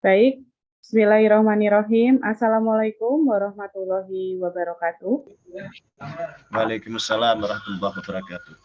Baik, Bismillahirrahmanirrahim. Assalamualaikum warahmatullahi wabarakatuh. Waalaikumsalam warahmatullahi wabarakatuh.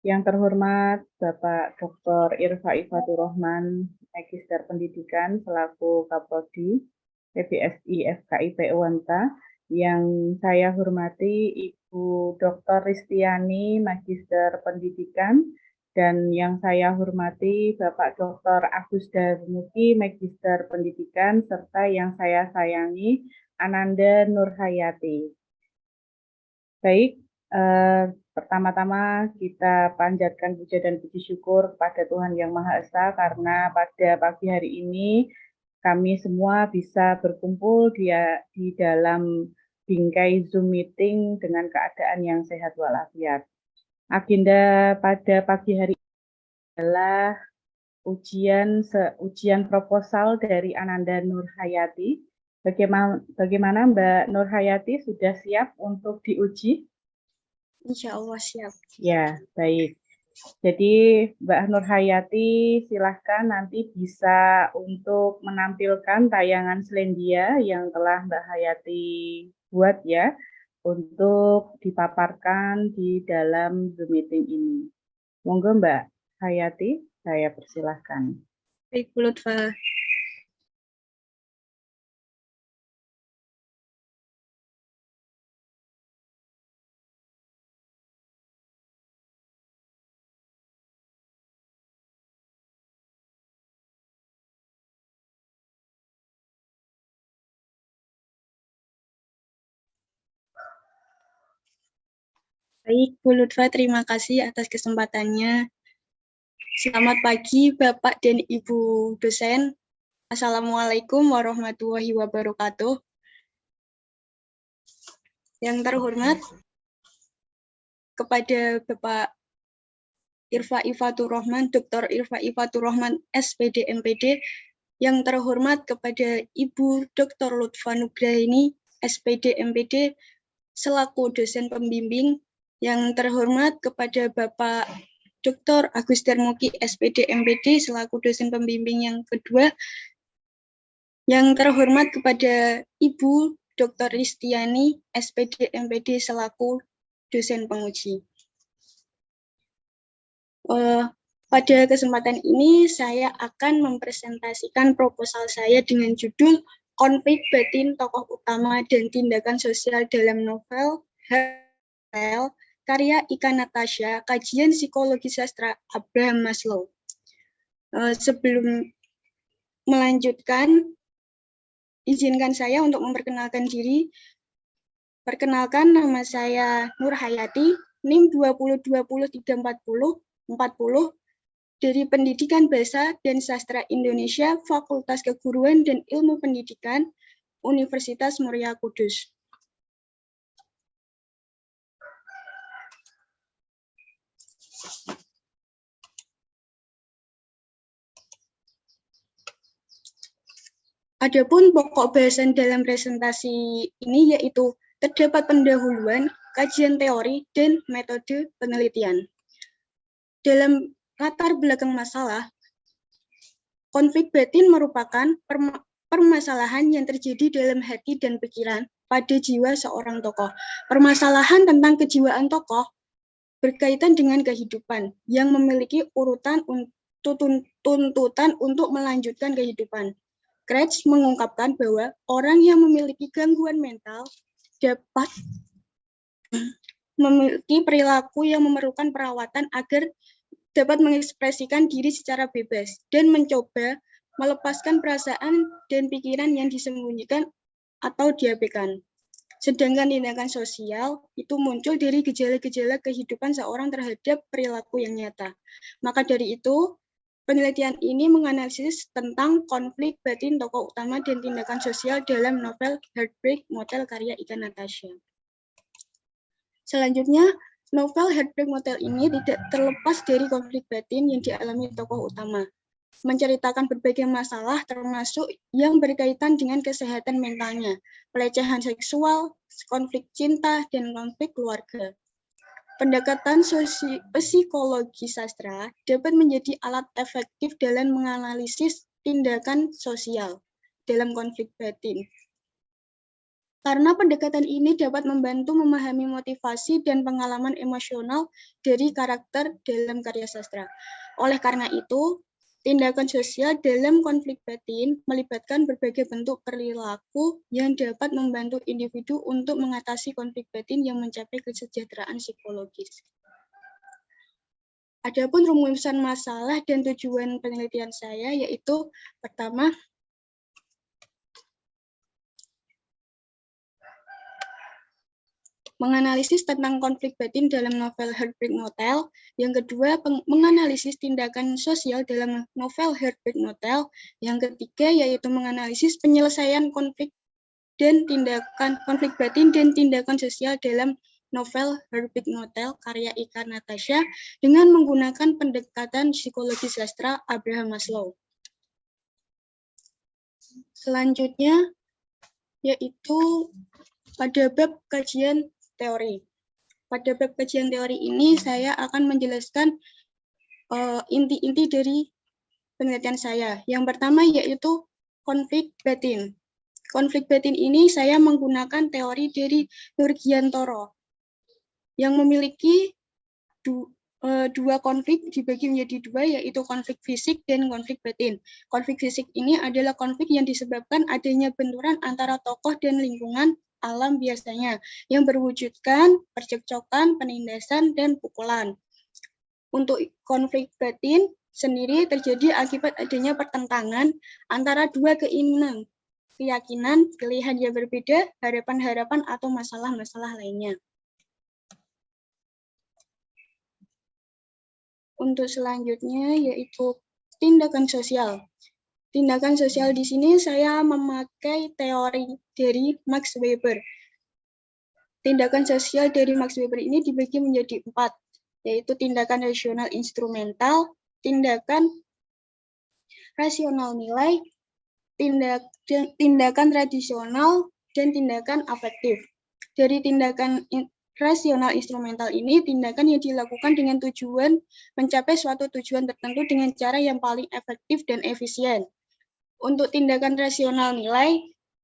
Yang terhormat Bapak Dr. Irfa Ifatur Rahman, Magister Pendidikan selaku Kaprodi PBSI FKIP Uwanta. Yang saya hormati Ibu Dr. Ristiani, Magister Pendidikan, dan yang saya hormati Bapak Dr. Agus Darmugi, Magister Pendidikan, serta yang saya sayangi Ananda Nurhayati. Baik, pertama-tama kita panjatkan puja dan puji syukur kepada Tuhan Yang Maha Esa karena pada pagi hari ini kami semua bisa berkumpul di dalam bingkai Zoom meeting dengan keadaan yang sehat walafiat. Agenda pada pagi hari ini adalah ujian proposal dari Ananda Nurhayati. Bagaimana Mbak Nurhayati, sudah siap untuk diuji? Insya Allah siap. Ya, baik. Jadi Mbak Nurhayati silahkan nanti bisa untuk menampilkan tayangan Selendia yang telah Mbak Hayati buat ya, untuk dipaparkan di dalam Zoom meeting ini. Monggo Mbak Hayati, saya persilahkan. Baik, Bu Lutfa. Baik, Bu Lutfa, terima kasih atas kesempatannya. Selamat pagi, Bapak dan Ibu dosen. Assalamualaikum warahmatullahi wabarakatuh. Yang terhormat, kepada Bapak Irfa Ifatur Rahman, Dr. Irfa Ifatur Rahman, SPD MPD. Yang terhormat kepada Ibu Dr. Lutfa Nugraini, SPD MPD, selaku dosen pembimbing. Yang terhormat kepada Bapak Dr. Agus Darmugi, SPD MPD, selaku dosen pembimbing yang kedua. Yang terhormat kepada Ibu Dr. Ristiani, SPD MPD, selaku dosen penguji. Pada kesempatan ini saya akan mempresentasikan proposal saya dengan judul Konflik Batin Tokoh Utama dan Tindakan Sosial dalam Novel Hell, karya Ika Natasha, kajian psikologi sastra Abraham Maslow. Sebelum melanjutkan, izinkan saya untuk memperkenalkan diri. Perkenalkan, nama saya Nurhayati, NIM 20203440, dari Pendidikan Bahasa dan Sastra Indonesia, Fakultas Keguruan dan Ilmu Pendidikan, Universitas Muria Kudus. Adapun pokok bahasan dalam presentasi ini yaitu terdapat pendahuluan, kajian teori, dan metode penelitian. Dalam latar belakang masalah, konflik batin merupakan permasalahan yang terjadi dalam hati dan pikiran pada jiwa seorang tokoh. Permasalahan tentang kejiwaan tokoh berkaitan dengan kehidupan yang memiliki urutan tuntutan untuk melanjutkan kehidupan. Kretsch mengungkapkan bahwa orang yang memiliki gangguan mental dapat memiliki perilaku yang memerlukan perawatan agar dapat mengekspresikan diri secara bebas dan mencoba melepaskan perasaan dan pikiran yang disembunyikan atau diabaikan. Sedangkan tindakan sosial itu muncul dari gejala-gejala kehidupan seorang terhadap perilaku yang nyata. Maka dari itu, penelitian ini menganalisis tentang konflik batin tokoh utama dan tindakan sosial dalam novel Heartbreak Motel karya Ika Natasha. Selanjutnya, novel Heartbreak Motel ini tidak terlepas dari konflik batin yang dialami tokoh utama, menceritakan berbagai masalah termasuk yang berkaitan dengan kesehatan mentalnya, pelecehan seksual, konflik cinta, dan konflik keluarga. Pendekatan psikologi sastra dapat menjadi alat efektif dalam menganalisis tindakan sosial dalam konflik batin. Karena pendekatan ini dapat membantu memahami motivasi dan pengalaman emosional dari karakter dalam karya sastra. Oleh karena itu, tindakan sosial dalam konflik batin melibatkan berbagai bentuk perilaku yang dapat membantu individu untuk mengatasi konflik batin yang mencapai kesejahteraan psikologis. Adapun rumusan masalah dan tujuan penelitian saya yaitu pertama, menganalisis tentang konflik batin dalam novel Heartbreak Motel. Yang kedua, menganalisis tindakan sosial dalam novel Heartbreak Motel. Yang ketiga, yaitu menganalisis penyelesaian konflik batin dan tindakan sosial dalam novel Heartbreak Motel karya Ika Natasha dengan menggunakan pendekatan psikologi sastra Abraham Maslow. Selanjutnya, yaitu pada bab kajian teori. Pada bab kajian teori ini saya akan menjelaskan inti-inti dari penelitian saya. Yang pertama yaitu konflik batin. Konflik batin ini saya menggunakan teori dari Nurgiantoro yang memiliki dua konflik dibagi menjadi dua, yaitu konflik fisik dan konflik batin. Konflik fisik ini adalah konflik yang disebabkan adanya benturan antara tokoh dan lingkungan alam biasanya, yang berwujudkan percekcokan, penindasan, dan pukulan. Untuk konflik batin sendiri terjadi akibat adanya pertentangan antara dua keinginan, keyakinan, pilihan yang berbeda, harapan-harapan, atau masalah-masalah lainnya. Untuk selanjutnya yaitu tindakan sosial. Tindakan sosial di sini saya memakai teori dari Max Weber. Tindakan sosial dari Max Weber ini dibagi menjadi 4, yaitu tindakan rasional instrumental, tindakan rasional nilai, tindakan tradisional, dan tindakan afektif. Dari tindakan rasional instrumental ini, tindakan yang dilakukan dengan tujuan mencapai suatu tujuan tertentu dengan cara yang paling efektif dan efisien. Untuk tindakan rasional nilai,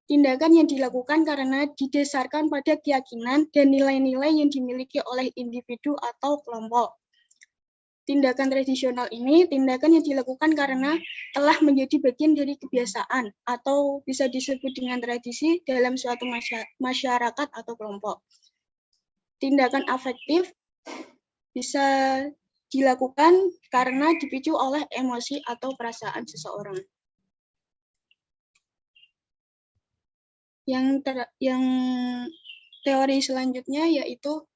tindakan yang dilakukan karena didasarkan pada keyakinan dan nilai-nilai yang dimiliki oleh individu atau kelompok. Tindakan tradisional ini tindakan yang dilakukan karena telah menjadi bagian dari kebiasaan atau bisa disebut dengan tradisi dalam suatu masyarakat atau kelompok. Tindakan afektif bisa dilakukan karena dipicu oleh emosi atau perasaan seseorang. Yang teori selanjutnya yaitu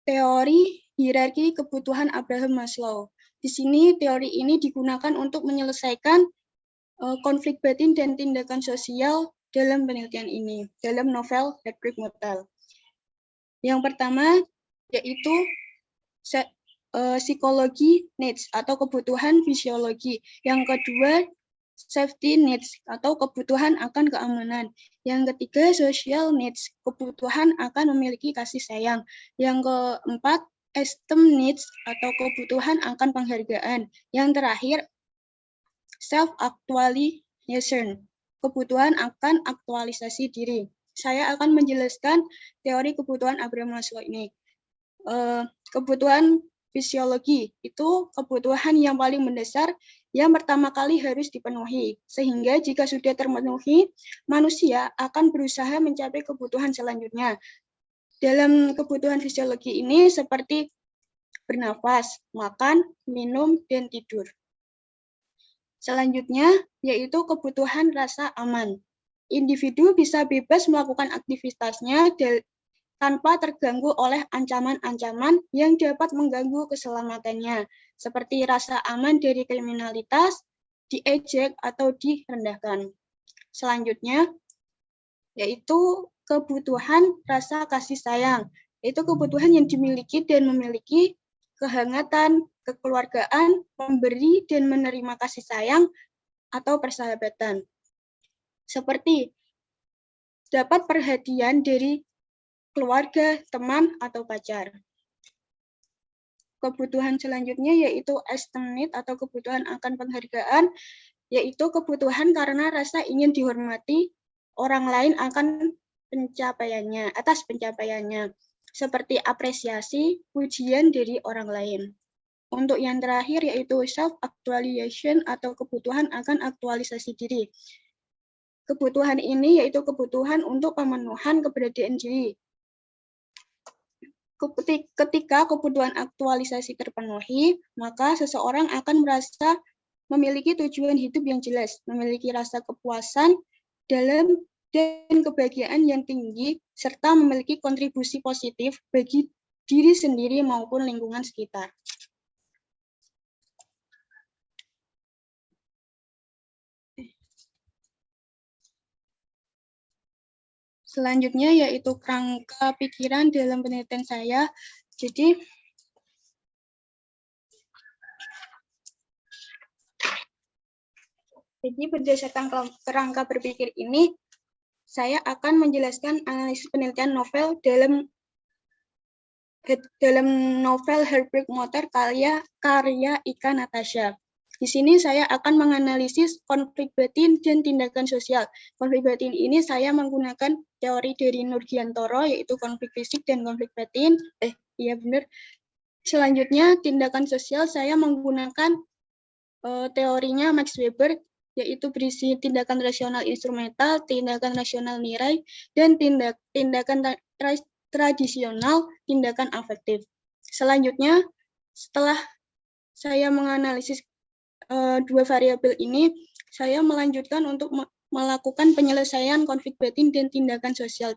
teori hierarki kebutuhan Abraham Maslow. Di sini teori ini digunakan untuk menyelesaikan konflik batin dan tindakan sosial dalam penelitian ini, dalam novel Heartbreak Motel. Yang pertama yaitu psikologi needs atau kebutuhan fisiologi. Yang kedua, safety needs atau kebutuhan akan keamanan. Yang ketiga, social needs, kebutuhan akan memiliki kasih sayang. Yang keempat, esteem needs atau kebutuhan akan penghargaan. Yang terakhir, self-actualization, kebutuhan akan aktualisasi diri. Saya akan menjelaskan teori kebutuhan Abraham Maslow ini. Kebutuhan fisiologi itu kebutuhan yang paling mendasar yang pertama kali harus dipenuhi, sehingga jika sudah terpenuhi, manusia akan berusaha mencapai kebutuhan selanjutnya. Dalam kebutuhan fisiologi ini seperti bernafas, makan, minum, dan tidur. Selanjutnya yaitu kebutuhan rasa aman. Individu bisa bebas melakukan aktivitasnya tanpa terganggu oleh ancaman-ancaman yang dapat mengganggu keselamatannya, seperti rasa aman dari kriminalitas, diejek, atau direndahkan. Selanjutnya, yaitu kebutuhan rasa kasih sayang, yaitu kebutuhan yang dimiliki dan memiliki kehangatan, kekeluargaan, memberi dan menerima kasih sayang, atau persahabatan. Seperti dapat perhatian dari keluarga, teman, atau pacar. kebutuhan selanjutnya yaitu esteem need atau kebutuhan akan penghargaan, yaitu kebutuhan karena rasa ingin dihormati orang lain akan pencapaiannya, atas pencapaiannya, seperti apresiasi, pujian dari orang lain. Untuk yang terakhir yaitu self-actualization atau kebutuhan akan aktualisasi diri. Kebutuhan ini yaitu kebutuhan untuk pemenuhan keberadaan diri. Ketika kebutuhan aktualisasi terpenuhi, maka seseorang akan merasa memiliki tujuan hidup yang jelas, memiliki rasa kepuasan dalam dan kebahagiaan yang tinggi, serta memiliki kontribusi positif bagi diri sendiri maupun lingkungan sekitar. Selanjutnya yaitu kerangka pikiran dalam penelitian saya. Jadi berdasarkan kerangka berpikir ini, saya akan menjelaskan analisis penelitian novel dalam novel Heartbreak Motel karya Ika Natasha. Di sini saya akan menganalisis konflik batin dan tindakan sosial. Konflik batin ini saya menggunakan teori dari Nurgiantoro, yaitu konflik fisik dan konflik batin. Iya benar. Selanjutnya, tindakan sosial saya menggunakan teorinya Max Weber, yaitu berisi tindakan rasional instrumental, tindakan rasional nilai, dan tindakan tradisional, tindakan afektif. Selanjutnya, setelah saya menganalisis dua variabel ini, saya melanjutkan untuk melakukan penyelesaian konflik batin dan tindakan sosial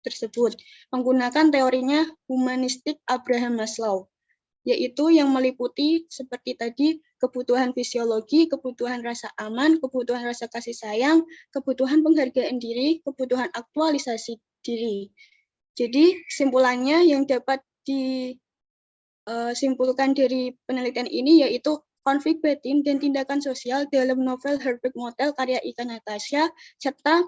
tersebut, menggunakan teorinya humanistik Abraham Maslow, yaitu yang meliputi seperti tadi kebutuhan fisiologi, kebutuhan rasa aman, kebutuhan rasa kasih sayang, kebutuhan penghargaan diri, kebutuhan aktualisasi diri. Jadi kesimpulannya yang dapat disimpulkan dari penelitian ini yaitu konflik batin dan tindakan sosial dalam novel Heartbreak Motel karya Ika Natasha, serta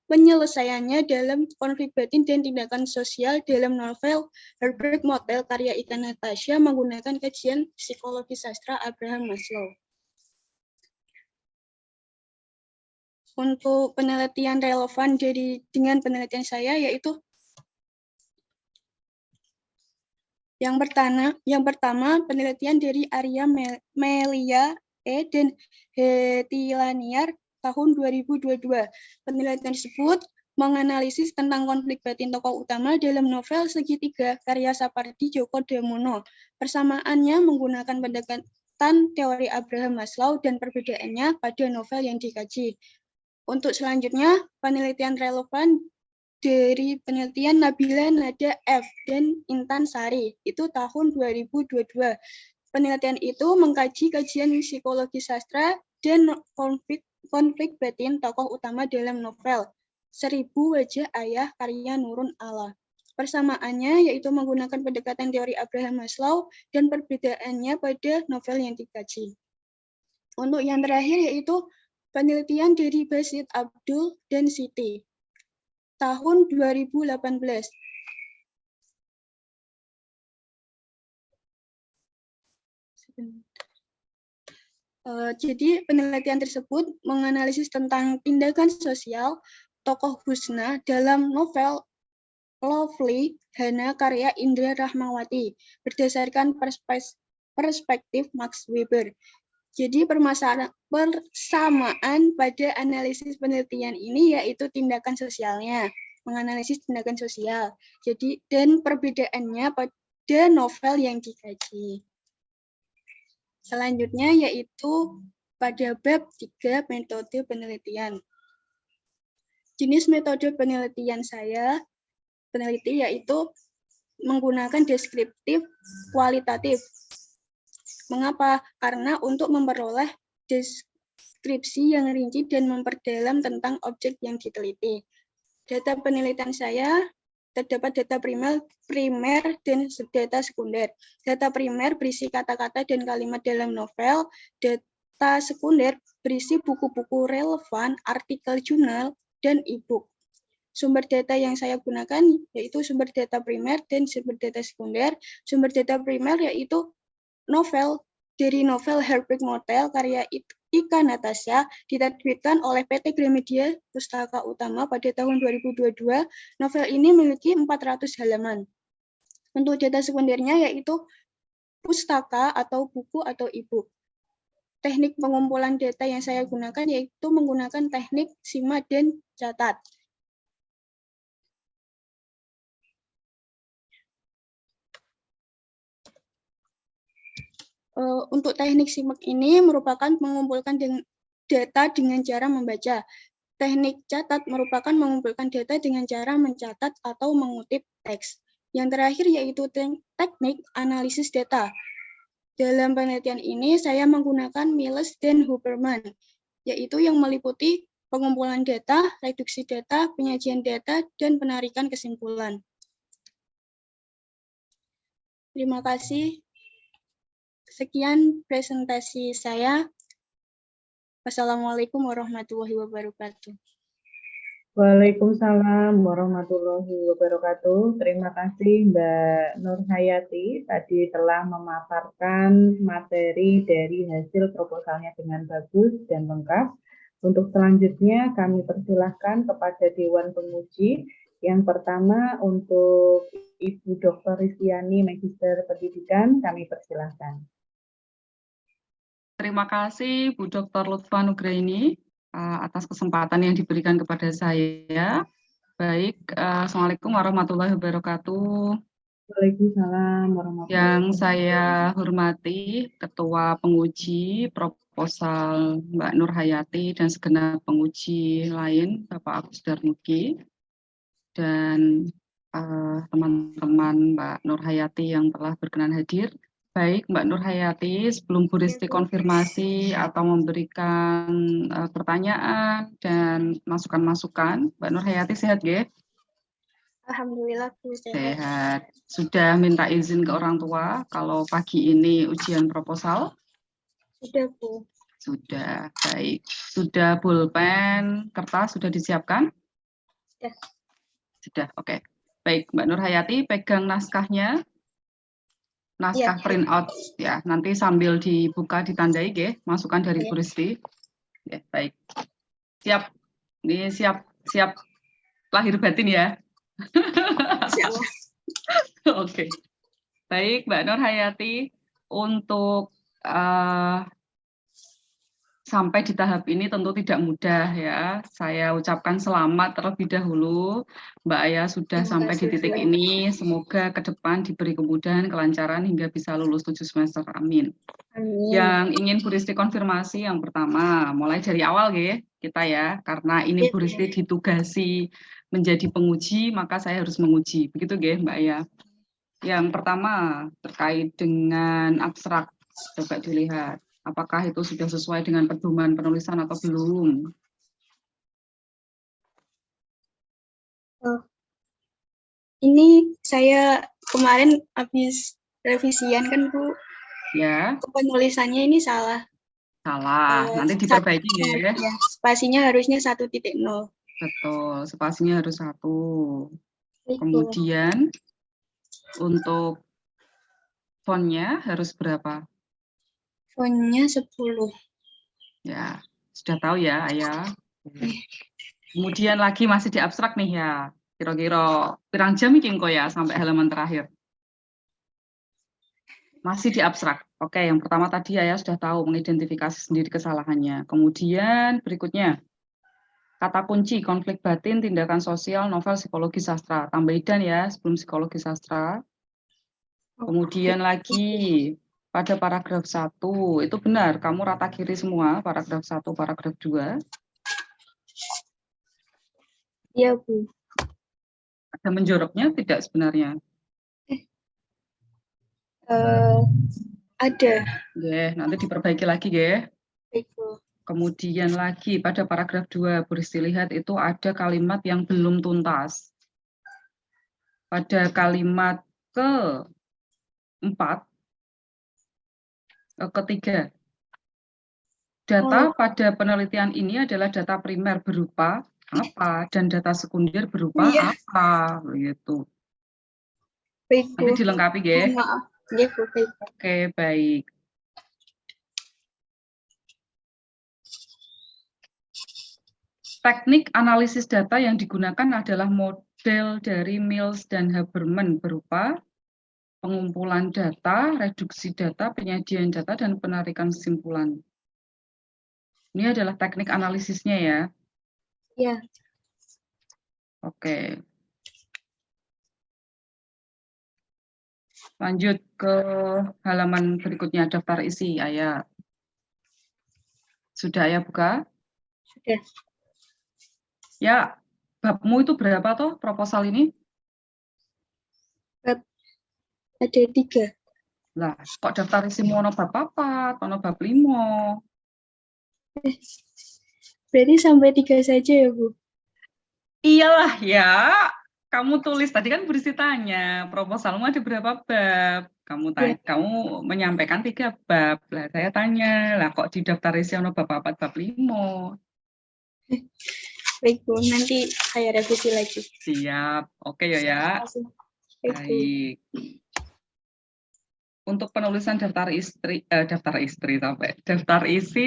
penyelesaiannya dalam konflik batin dan tindakan sosial dalam novel Heartbreak Motel karya Ika Natasha menggunakan kajian psikologi sastra Abraham Maslow. Untuk penelitian relevan dengan penelitian saya yaitu yang pertama penelitian dari Arya Melia dan Hetilaniar tahun 2022. Penelitian tersebut menganalisis tentang konflik batin tokoh utama dalam novel Segitiga karya Sapardi Djoko Damono. Persamaannya menggunakan pendekatan teori Abraham Maslow dan perbedaannya pada novel yang dikaji. Untuk selanjutnya, penelitian relevan dari penelitian Nabila Nada F. dan Intan Sari, itu tahun 2022. Penelitian itu mengkaji kajian psikologi sastra dan konflik batin tokoh utama dalam novel 1000 Wajah Ayah karya Nurun Allah. Persamaannya yaitu menggunakan pendekatan teori Abraham Maslow dan perbedaannya pada novel yang dikaji. Untuk yang terakhir yaitu penelitian dari Basit Abdul dan Siti tahun 2018. Jadi penelitian tersebut menganalisis tentang tindakan sosial tokoh Husna dalam novel Lovely Hana karya Indra Rahmawati berdasarkan perspektif Max Weber. Jadi persamaan pada analisis penelitian ini yaitu tindakan sosialnya, menganalisis tindakan sosial. Jadi dan perbedaannya pada novel yang dikaji. Selanjutnya yaitu pada bab 3 metode penelitian. Jenis metode penelitian peneliti yaitu menggunakan deskriptif kualitatif. Mengapa? Karena untuk memperoleh deskripsi yang rinci dan memperdalam tentang objek yang diteliti. Data penelitian saya terdapat data primer dan data sekunder. Data primer berisi kata-kata dan kalimat dalam novel. Data sekunder berisi buku-buku relevan, artikel jurnal, dan e-book. Sumber data yang saya gunakan yaitu sumber data primer dan sumber data sekunder. Sumber data primer yaitu novel Heartbreak Motel karya Ika Natasha diterbitkan oleh PT Gramedia Pustaka Utama pada tahun 2022. Novel ini memiliki 400 halaman. Untuk data sekundernya yaitu pustaka atau buku atau e-book. Teknik pengumpulan data yang saya gunakan yaitu menggunakan teknik simak dan catat. Untuk teknik simak ini merupakan mengumpulkan data dengan cara membaca. Teknik catat merupakan mengumpulkan data dengan cara mencatat atau mengutip teks. Yang terakhir yaitu teknik analisis data. Dalam penelitian ini, saya menggunakan Miles dan Huberman, yaitu yang meliputi pengumpulan data, reduksi data, penyajian data, dan penarikan kesimpulan. Terima kasih. Sekian presentasi saya. Wassalamualaikum warahmatullahi wabarakatuh. Waalaikumsalam warahmatullahi wabarakatuh. Terima kasih Mbak Nur Hayati tadi telah memaparkan materi dari hasil proposalnya dengan bagus dan lengkap. Untuk selanjutnya kami persilahkan kepada Dewan Penguji. Yang pertama untuk Ibu Dr. Ristiani, Magister Pendidikan, kami persilahkan. Terima kasih Bu Dr. Lutfa Nugraini atas kesempatan yang diberikan kepada saya. Baik, Assalamualaikum warahmatullahi wabarakatuh. Waalaikumsalam warahmatullahi wabarakatuh. Yang saya hormati Ketua Penguji Proposal Mbak Nur Hayati dan segenap penguji lain, Bapak Agus Darmugi, dan teman-teman Mbak Nur Hayati yang telah berkenan hadir. Baik, Mbak Nur Hayati, sebelum Bu Risti konfirmasi atau memberikan pertanyaan dan masukan-masukan, Mbak Nur Hayati sehat, ya? Alhamdulillah, Bu, sehat. Sudah minta izin ke orang tua kalau pagi ini ujian proposal? Sudah, Bu. Sudah, baik. Sudah pulpen, kertas sudah disiapkan? Sudah. Sudah, oke. Baik, Mbak Nur Hayati, pegang naskahnya. Naskah print out ya, nanti sambil dibuka ditandai ya, masukan dari Bu Risti. Ya, baik. Siap. Ini siap lahir batin ya. Oke. Baik, Mbak Nur Hayati, untuk sampai di tahap ini tentu tidak mudah ya. Saya ucapkan selamat terlebih dahulu. Mbak Aya sudah sampai di titik ini. Semoga ke depan diberi kemudahan, kelancaran hingga bisa lulus 7 semester. Amin. Amin. Yang ingin Bu Risti konfirmasi yang pertama, mulai dari awal ya kita ya. Karena ini Bu Risti ditugasi menjadi penguji, maka saya harus menguji. Begitu ya Mbak Aya. Yang pertama terkait dengan abstrak. Coba dilihat. Apakah itu sudah sesuai dengan pedoman penulisan atau belum? Ini saya kemarin habis revisian kan, Bu. Ya. Penulisannya ini salah. Salah, nanti diperbaiki ya. Ya. Spasinya harusnya 1.0. Betul, spasinya harus 1. Kemudian untuk fontnya harus berapa? Fontnya 10. Ya, sudah tahu ya, Ayah. Kemudian lagi masih di abstrak nih ya. Kira-kira pirang jam iki engko ya sampai halaman terakhir. Masih di abstrak. Oke, yang pertama tadi Ayah sudah tahu mengidentifikasi sendiri kesalahannya. Kemudian berikutnya kata kunci konflik batin, tindakan sosial, novel psikologi sastra. Tambahin ya sebelum psikologi sastra. Kemudian lagi pada paragraf 1, itu benar, kamu rata kiri semua, paragraf 1, paragraf 2. Iya, Bu. Ada menjoroknya tidak sebenarnya? Ada. Ya, nanti diperbaiki lagi ya. Baik, Bu. Kemudian lagi pada paragraf 2, Bu Risti lihat itu ada kalimat yang belum tuntas. Pada kalimat ketiga, data pada penelitian ini adalah data primer berupa apa dan data sekunder berupa Iya. apa begitu. Baik, Nanti Bu. dilengkapi ya. Mohon maaf. Iya, Bu. Baik. Oke, baik. Teknik analisis data yang digunakan adalah model dari Mills dan Haberman berupa pengumpulan data, reduksi data, penyajian data, dan penarikan kesimpulan. Ini adalah teknik analisisnya ya. Iya. Oke. Lanjut ke halaman berikutnya, daftar isi, Ayah. Sudah Ayah buka? Sudah. Ya, babmu itu berapa toh proposal ini? Bab ada 3. Lah, kok daftar isimu ono bab papat, ono bab 5? Berarti sampai 3 saja ya, Bu? Iyalah ya, kamu tulis tadi kan berisi tanya, proposalmu ada berapa bab? Kamu tanya, kamu menyampaikan 3 bab. Lah saya tanya, lah kok di daftar isi ono bab 4, bab 5? Baik, Bu. Nanti saya revisi lagi. Siap. Oke ya. Terima kasih. Baik, Bu. Baik. Untuk penulisan daftar isi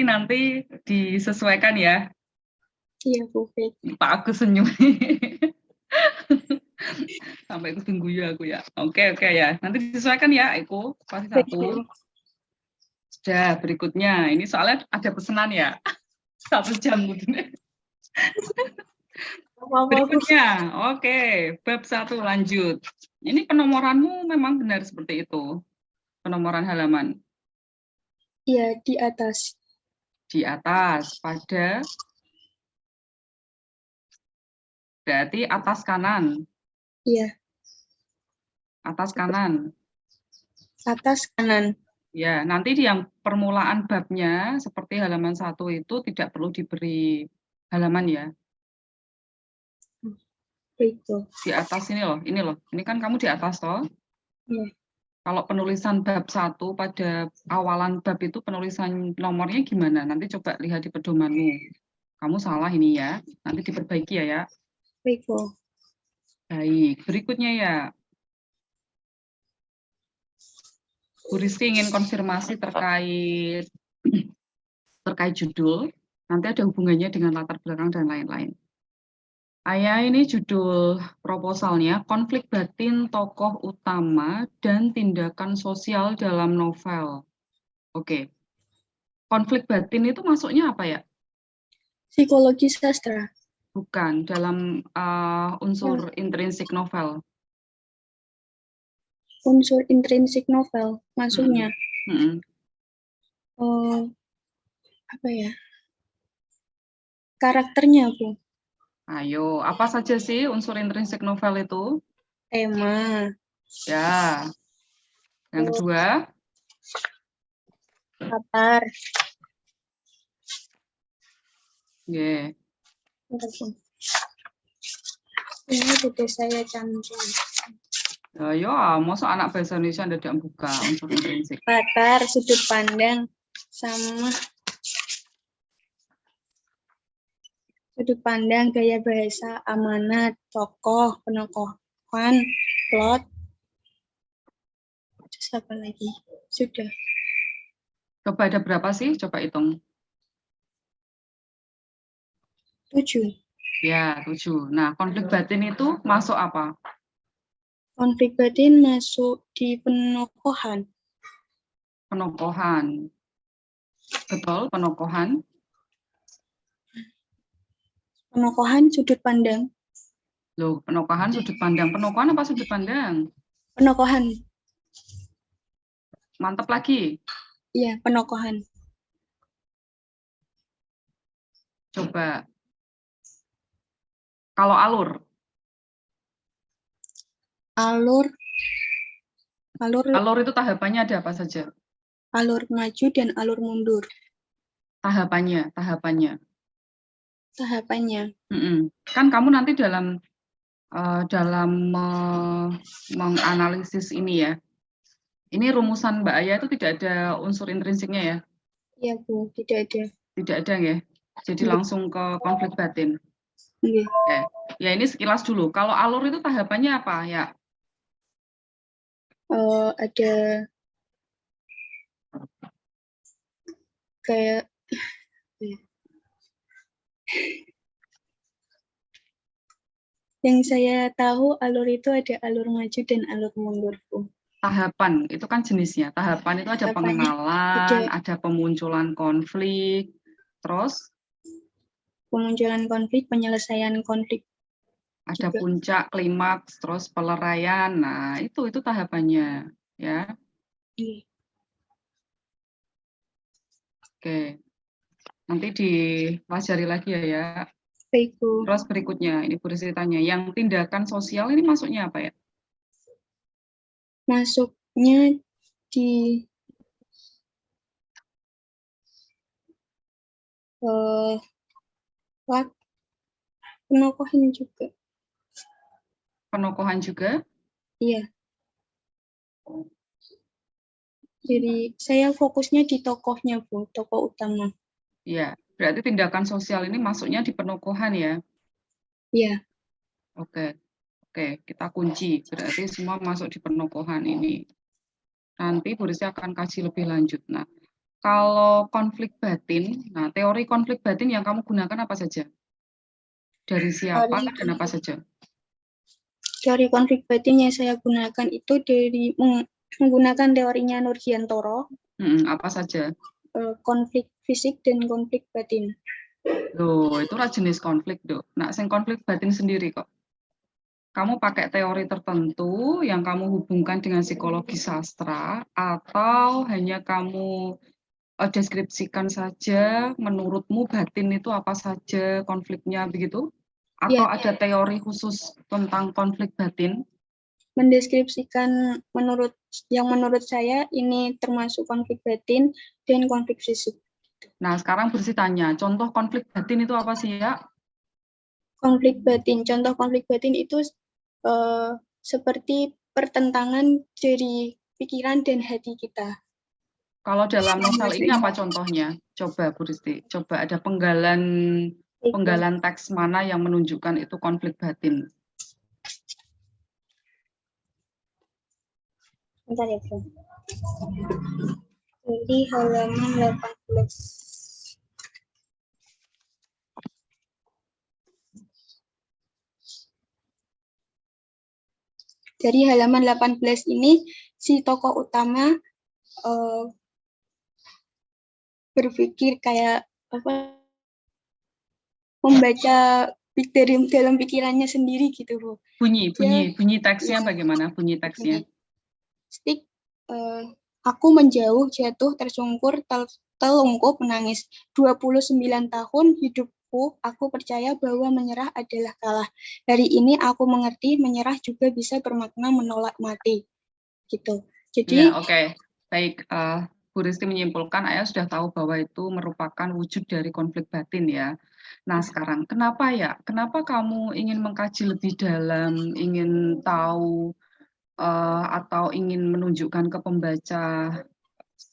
nanti disesuaikan ya. Iya, Bu. Baik. Pak Agus senyum. Sampai aku tunggu ya aku ya. Oke ya. Nanti disesuaikan ya, Eko. Pasti Baik, 1. Bu. Sudah, berikutnya. Ini soalnya ada pesanan ya. 1 jam mungkin. Berikutnya, oke. Bab 1 lanjut. Ini penomoranmu memang benar seperti itu. Penomoran halaman. Iya, di atas. Di atas, pada berarti atas kanan. Iya, Atas kanan. atas kanan. Ya, nanti di yang permulaan babnya seperti halaman 1 itu tidak perlu diberi halaman ya. Baik, Bu. Di atas ini loh. Ini kan kamu di atas toh. Iya. Kalau penulisan bab 1 pada awalan bab itu penulisan nomornya gimana? Nanti coba lihat di pedomanmu. Kamu salah ini ya. Nanti diperbaiki ya. Baik, Bu. Baik, berikutnya ya. Bu Rizky ingin konfirmasi terkait judul. Nanti ada hubungannya dengan latar belakang dan lain-lain. Ayah, ini judul proposalnya konflik batin tokoh utama dan tindakan sosial dalam novel. Oke. Konflik batin itu masuknya apa ya? Psikologi sastra. Bukan, dalam unsur intrinsik novel. Unsur intrinsik novel, maksudnya. Apa ya? Karakternya, Bu. Ayo, apa saja sih unsur intrinsik novel itu? Tema. Ya. Yang kedua? Latar. Yeah. Ini sudah saya cantum. Ya, masa anak bahasa Indonesia tidak buka unsur intrinsik. Latar, sudut pandang, sama sudut pandang, gaya bahasa, amanat, tokoh, penokohan, plot. Terus apa lagi? Sudah. Coba ada berapa sih? Coba hitung. 7. Ya, 7. Nah, konflik batin itu masuk apa? Konflik batin masuk di penokohan. Penokohan. Betul, penokohan. Penokohan sudut pandang. Loh, penokohan sudut pandang. Penokohan apa sudut pandang? Penokohan. Mantap lagi. Iya, penokohan. Coba. Kalau alur? Alur itu tahapannya ada apa saja? Alur maju dan alur mundur. Tahapannya. Kan kamu nanti dalam menganalisis ini ya. Ini rumusan Mbak Aya itu tidak ada unsur intrinsiknya ya? Iya, Bu, tidak ada. Tidak ada ya? Jadi langsung ke konflik batin. Oke. Oke. Ya ini sekilas dulu. Kalau alur itu tahapannya apa ya? Ada kayak yang saya tahu alur itu ada alur maju dan alur mundur, Bu. Tahapan itu kan jenisnya. Tahapan itu ada Tahapannya pengenalan, ada ada pemunculan konflik, terus pemunculan konflik, penyelesaian konflik ada juga. puncak, klimaks, terus peleraian. Nah, itu tahapannya, ya. Iya. Oke. Nanti dipelajari lagi ya. Baik, Bu. Terus berikutnya, ini Bu Rizky tanya, yang tindakan sosial ini masuknya apa ya? Masuknya di penokohan juga. Penokohan juga? Iya. Jadi saya fokusnya di tokohnya, Bu, tokoh utama. Ya, berarti tindakan sosial ini masuknya di penokohan ya? Iya. Oke, kita kunci. Berarti semua masuk di penokohan ini. Nanti Bu Rizky akan kaji lebih lanjut. Nah, kalau konflik batin, nah teori konflik batin yang kamu gunakan apa saja? Dari siapa dan apa saja? Teori konflik batin yang saya gunakan itu dari menggunakan teorinya Nurgiantoro, Apa saja? konflik fisik dan konflik batin. Loh, itulah jenis konflik, Dok. Nah, sing konflik batin sendiri kok. Kamu pakai teori tertentu yang kamu hubungkan dengan psikologi sastra, atau hanya kamu deskripsikan saja, menurutmu batin itu apa saja konfliknya begitu? Atau Ya, ada teori khusus tentang konflik batin? mendeskripsikan menurut saya ini termasuk konflik batin dan konflik fisik. Nah, sekarang bersih tanya, contoh konflik batin itu apa sih ya? Konflik batin, contoh konflik batin itu seperti pertentangan dari pikiran dan hati kita. Kalau dalam novel ini apa contohnya? Coba Bu Risti, coba ada penggalan teks mana yang menunjukkan itu konflik batin? Bentar ya, Bro. Jadi halaman 18. Dari halaman 18 ini, si tokoh utama berpikir kayak apa, membaca dari dalam pikirannya sendiri gitu, Bu. Bunyi teksnya bagaimana? Bunyi teksnya. Stik, aku menjauh, jatuh, tersungkur, telungkup, menangis. 29 tahun hidupku, aku percaya bahwa menyerah adalah kalah. Hari ini aku mengerti menyerah juga bisa bermakna menolak mati. Gitu. Jadi, Ya, oke. Baik, Bu Risti menyimpulkan, Ayah sudah tahu bahwa itu merupakan wujud dari konflik batin ya. Nah, sekarang kenapa ya? Kenapa kamu ingin mengkaji lebih dalam, ingin tahu atau ingin menunjukkan ke pembaca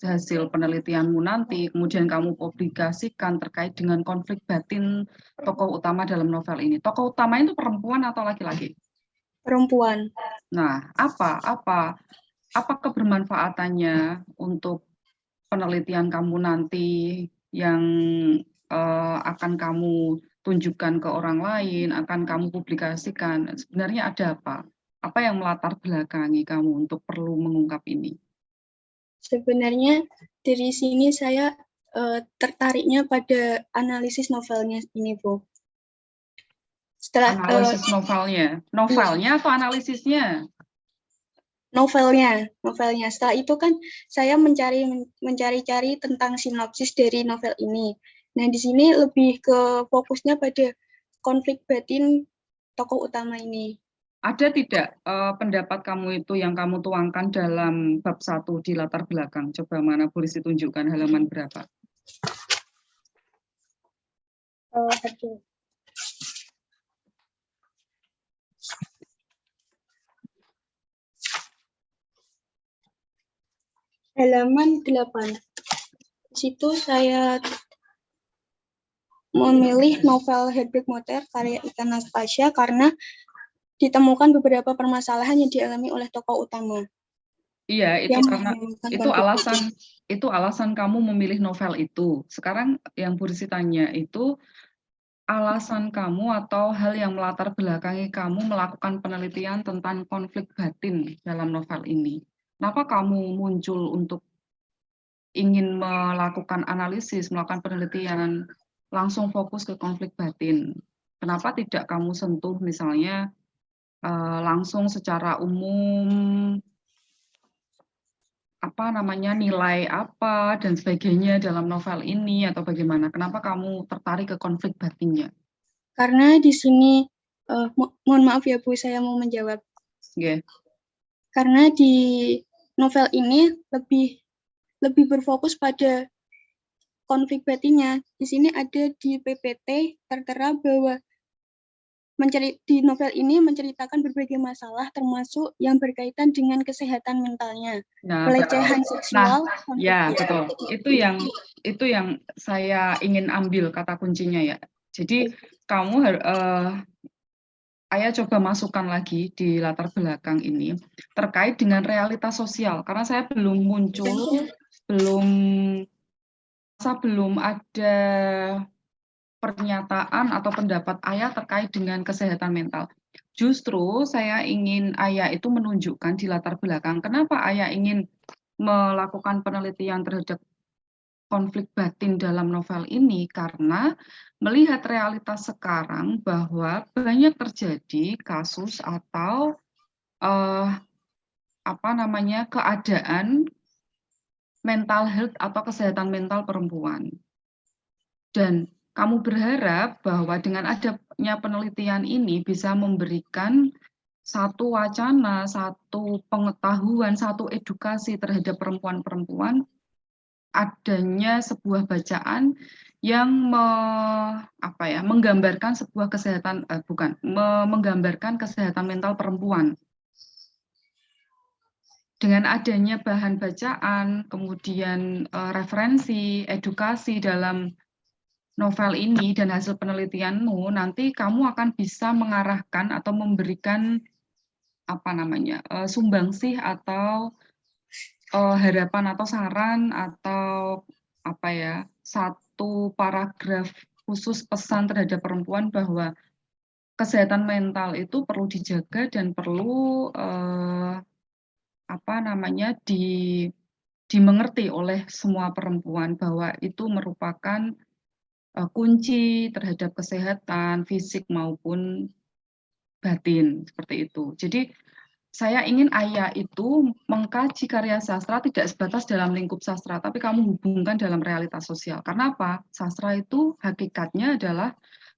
hasil penelitianmu nanti, kemudian kamu publikasikan terkait dengan konflik batin tokoh utama dalam novel ini. Tokoh utama itu perempuan atau laki-laki? perempuan. Nah, apa kebermanfaatannya untuk penelitian kamu nanti yang akan kamu tunjukkan ke orang lain, akan kamu publikasikan? Sebenarnya ada apa? Apa yang melatar belakangi kamu untuk perlu mengungkap ini? Sebenarnya dari sini saya tertariknya pada analisis novelnya ini, Bu. Setelah Analisis novelnya atau analisisnya? novelnya. Setelah itu kan saya mencari-cari tentang sinopsis dari novel ini. Nah, di sini lebih ke fokusnya pada konflik batin tokoh utama ini. Ada tidak pendapat kamu itu yang kamu tuangkan dalam bab 1 di latar belakang? Coba mana boleh ditunjukkan halaman berapa? Halaman 8. Di situ saya memilih novel Herbert Motter karya Ika Nastasia karena ditemukan beberapa permasalahan yang dialami oleh tokoh utama. Iya, itu Yang karena menimbulkan itu konflik. alasan kamu memilih novel itu. Sekarang yang Bu Rizky tanya itu alasan kamu atau hal yang melatar belakangi kamu melakukan penelitian tentang konflik batin dalam novel ini. Kenapa kamu muncul untuk ingin melakukan analisis, melakukan penelitian, langsung fokus ke konflik batin? Kenapa tidak kamu sentuh misalnya langsung secara umum apa namanya, nilai apa dan sebagainya dalam novel ini atau bagaimana? Kenapa kamu tertarik ke konflik batinnya? Karena di sini, mohon maaf ya Bu, saya mau menjawab. Yeah. Karena di novel ini lebih berfokus pada konflik batinnya. Di sini ada di PPT tertera bahwa di novel ini menceritakan berbagai masalah termasuk yang berkaitan dengan kesehatan mentalnya, pelecehan seksual. Ya betul. Itu yang saya ingin ambil kata kuncinya ya. Jadi kamu Ayah coba masukkan lagi di latar belakang ini terkait dengan realitas sosial karena saya belum muncul, belum ada pernyataan atau pendapat Ayah terkait dengan kesehatan mental. Justru saya ingin Ayah itu menunjukkan di latar belakang kenapa Ayah ingin melakukan penelitian terhadap konflik batin dalam novel ini karena melihat realitas sekarang bahwa banyak terjadi kasus atau keadaan mental health atau kesehatan mental perempuan. Dan kamu berharap bahwa dengan adanya penelitian ini bisa memberikan satu wacana, satu pengetahuan, satu edukasi terhadap perempuan-perempuan, adanya sebuah bacaan yang menggambarkan sebuah kesehatan menggambarkan kesehatan mental perempuan. Dengan adanya bahan bacaan, kemudian referensi, edukasi dalam novel ini dan hasil penelitianmu, nanti kamu akan bisa mengarahkan atau memberikan sumbangsih atau harapan atau saran atau satu paragraf khusus pesan terhadap perempuan bahwa kesehatan mental itu perlu dijaga dan perlu dimengerti oleh semua perempuan bahwa itu merupakan kunci terhadap kesehatan fisik maupun batin seperti itu. Jadi saya ingin Ayah itu mengkaji karya sastra tidak sebatas dalam lingkup sastra, tapi kamu hubungkan dalam realitas sosial. Karena apa? Sastra itu hakikatnya adalah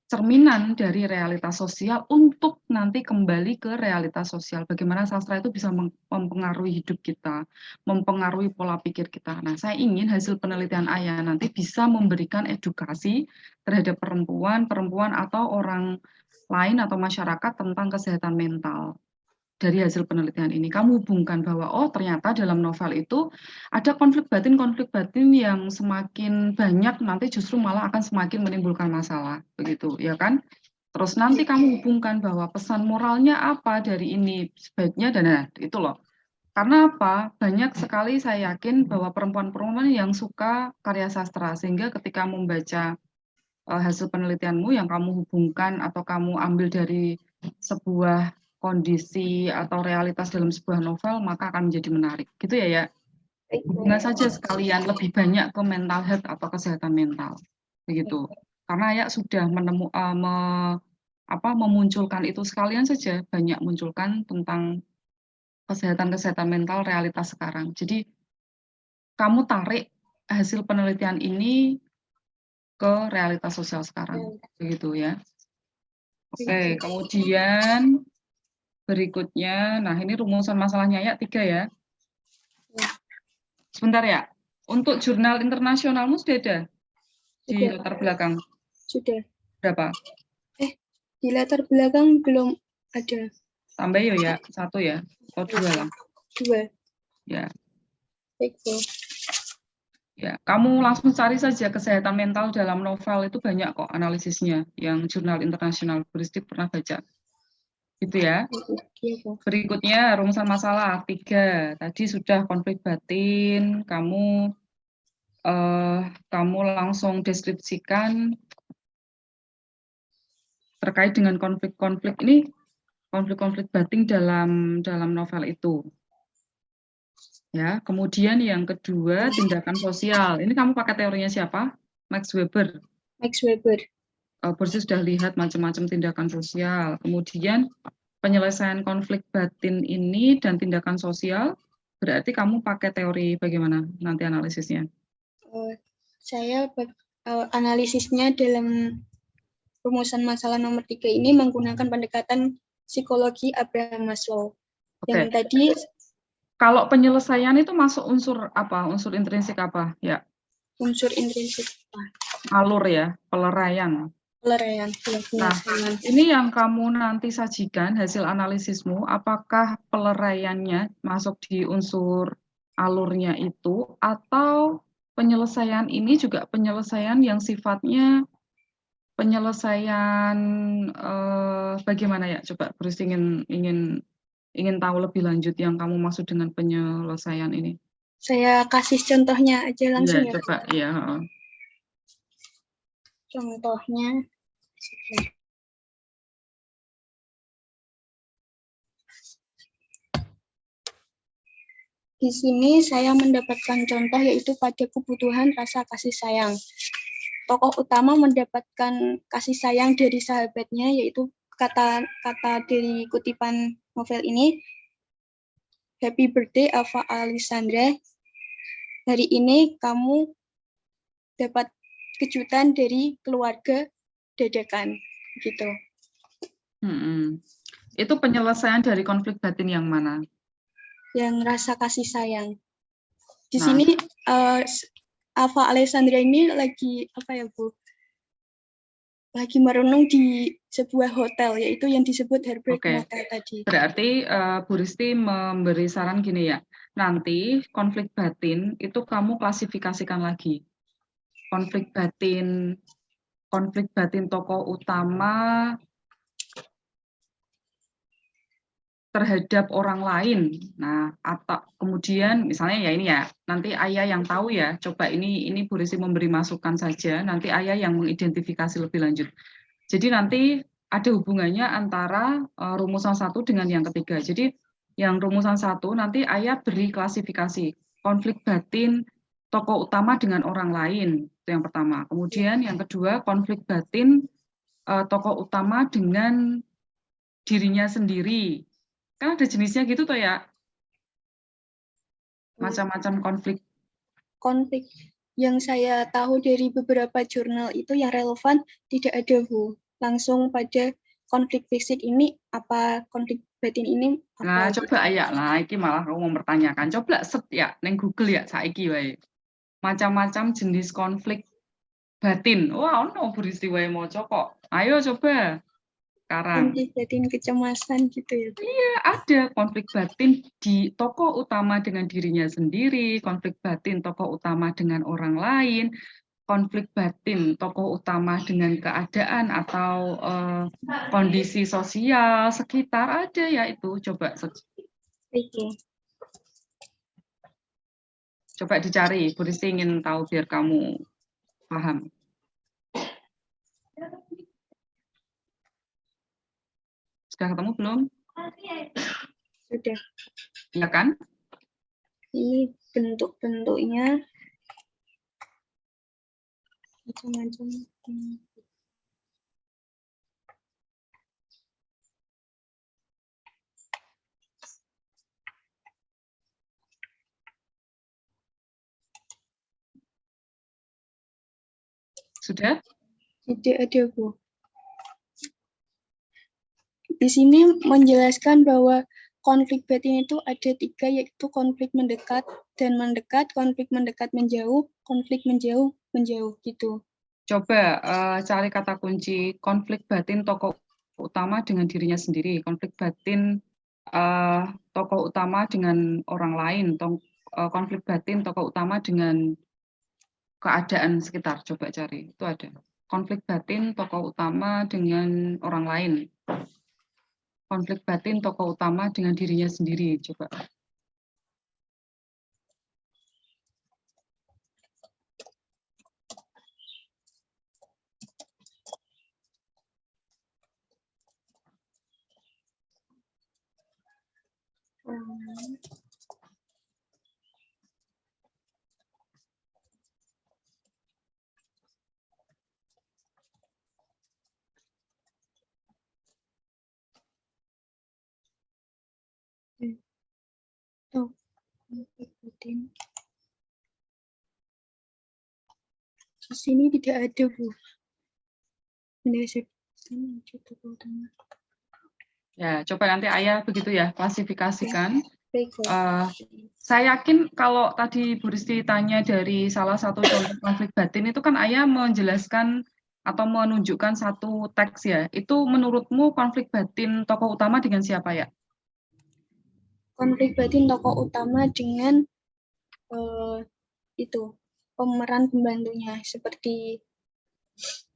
cerminan dari realitas sosial untuk nanti kembali ke realitas sosial. Bagaimana sastra itu bisa mempengaruhi hidup kita, mempengaruhi pola pikir kita. Nah, saya ingin hasil penelitian Ayah nanti bisa memberikan edukasi terhadap perempuan atau orang lain atau masyarakat tentang kesehatan mental. Dari hasil penelitian ini, kamu hubungkan bahwa oh ternyata dalam novel itu ada konflik batin yang semakin banyak nanti justru malah akan semakin menimbulkan masalah, begitu ya kan? Terus nanti kamu hubungkan bahwa pesan moralnya apa dari ini sebaiknya dan itu loh. Karena apa? Banyak sekali saya yakin bahwa perempuan-perempuan yang suka karya sastra sehingga ketika membaca hasil penelitianmu yang kamu hubungkan atau kamu ambil dari sebuah kondisi atau realitas dalam sebuah novel maka akan menjadi menarik gitu ya. Hubungan saja sekalian lebih banyak ke mental health atau kesehatan mental begitu karena ya sudah memunculkan itu sekalian saja banyak munculkan tentang kesehatan mental realitas sekarang. Jadi kamu tarik hasil penelitian ini ke realitas sosial sekarang begitu ya. Oke, kemudian berikutnya, nah ini rumusan masalahnya ya 3 ya. Sebentar ya, untuk jurnal internasionalmu sudah ada di latar belakang? Sudah. Berapa? Di latar belakang belum ada. Tambah ya, 1 ya, atau 2 lah? 2. Ya. Baik, Bu. Ya, kamu langsung cari saja kesehatan mental dalam novel itu banyak kok analisisnya yang jurnal internasional Buristi pernah baca. Gitu ya. Iya, Bu. Berikutnya rumusan masalah 3. Tadi sudah konflik batin, kamu langsung deskripsikan terkait dengan konflik-konflik ini, konflik-konflik batin dalam novel itu. Ya, kemudian yang kedua tindakan sosial. Ini kamu pakai teorinya siapa? Max Weber. Max Weber. Persis sudah lihat macam-macam tindakan sosial. Kemudian penyelesaian konflik batin ini dan tindakan sosial, berarti kamu pakai teori bagaimana nanti analisisnya? Saya analisisnya dalam rumusan masalah nomor 3 ini menggunakan pendekatan psikologi Abraham Maslow. Yang tadi kalau penyelesaian itu masuk unsur apa? Unsur intrinsik apa? Ya. Unsur intrinsik alur ya, peleraian. Peleraian. Nah, ini yang kamu nanti sajikan hasil analisismu, apakah peleraiannya masuk di unsur alurnya itu, atau penyelesaian ini juga penyelesaian yang sifatnya penyelesaian bagaimana ya? Coba terus ingin tahu lebih lanjut yang kamu maksud dengan penyelesaian ini. Saya kasih contohnya aja langsung ya. Coba ya. Contohnya. Di sini saya mendapatkan contoh yaitu pada kebutuhan rasa kasih sayang. Tokoh utama mendapatkan kasih sayang dari sahabatnya, yaitu kata dari kutipan novel ini, Happy birthday Ava Alessandra. Hari ini kamu dapat kejutan dari keluarga dadakan, gitu. Itu penyelesaian dari konflik batin yang mana? Yang rasa kasih sayang. Di sini Ava Alessandra ini lagi apa ya, Bu? Lagi merenung di sebuah hotel, yaitu yang disebut Heartbreak Motel tadi. Berarti Bu Risti memberi saran gini ya, nanti konflik batin itu kamu klasifikasikan lagi. Konflik batin tokoh utama terhadap orang lain. Nah, atau kemudian misalnya ya ini ya, nanti Ayah yang tahu ya, coba ini Bu Risti memberi masukan saja, nanti Ayah yang mengidentifikasi lebih lanjut. Jadi nanti ada hubungannya antara rumusan 1 dengan yang ketiga. Jadi yang rumusan 1 nanti Ayah beri klasifikasi konflik batin tokoh utama dengan orang lain, itu yang pertama. Kemudian yang kedua konflik batin tokoh utama dengan dirinya sendiri. Kan ada jenisnya gitu toh ya? Macam-macam konflik. Konflik yang saya tahu dari beberapa jurnal itu yang relevan tidak ada, Bu. Langsung pada konflik fisik ini apa, konflik batin ini apa? Nah, coba ya lah, iki malah kamu mempertanyakan. Coba set ya neng Google ya saiki wae. Macam-macam jenis konflik batin. Wah, ono Bu Risti wae maca kok. Ayo coba. Sekarang. Konflik batin kecemasan gitu ya. Iya, ada konflik batin di tokoh utama dengan dirinya sendiri, konflik batin tokoh utama dengan orang lain, konflik batin tokoh utama dengan keadaan atau kondisi sosial sekitar, ada ya itu. Coba dicari, Bu Risti ingin tahu biar kamu paham. Sudah ketemu belum? Sudah. Iya kan? Ini bentuk-bentuknya macam-macam. Sudah? Tidak ada, Bu. Di sini menjelaskan bahwa konflik batin itu ada 3, yaitu konflik mendekat dan mendekat, konflik mendekat menjauh, konflik menjauh gitu. Coba cari kata kunci konflik batin tokoh utama dengan dirinya sendiri, konflik batin tokoh utama dengan orang lain, konflik batin tokoh utama dengan keadaan sekitar. Coba cari, itu ada. Konflik batin tokoh utama dengan orang lain. Konflik batin tokoh utama dengan dirinya sendiri. Coba. Konflik batin. Di sini tidak ada, Bu. Ya, coba nanti Ayah begitu ya, klasifikasikan. Baik, Bu. Saya yakin kalau tadi Bu Risti tanya dari salah satu contoh konflik batin itu kan Ayah menjelaskan atau menunjukkan satu teks ya. Itu menurutmu konflik batin tokoh utama dengan siapa ya? Konflik batin tokoh utama dengan itu pemeran pembantunya seperti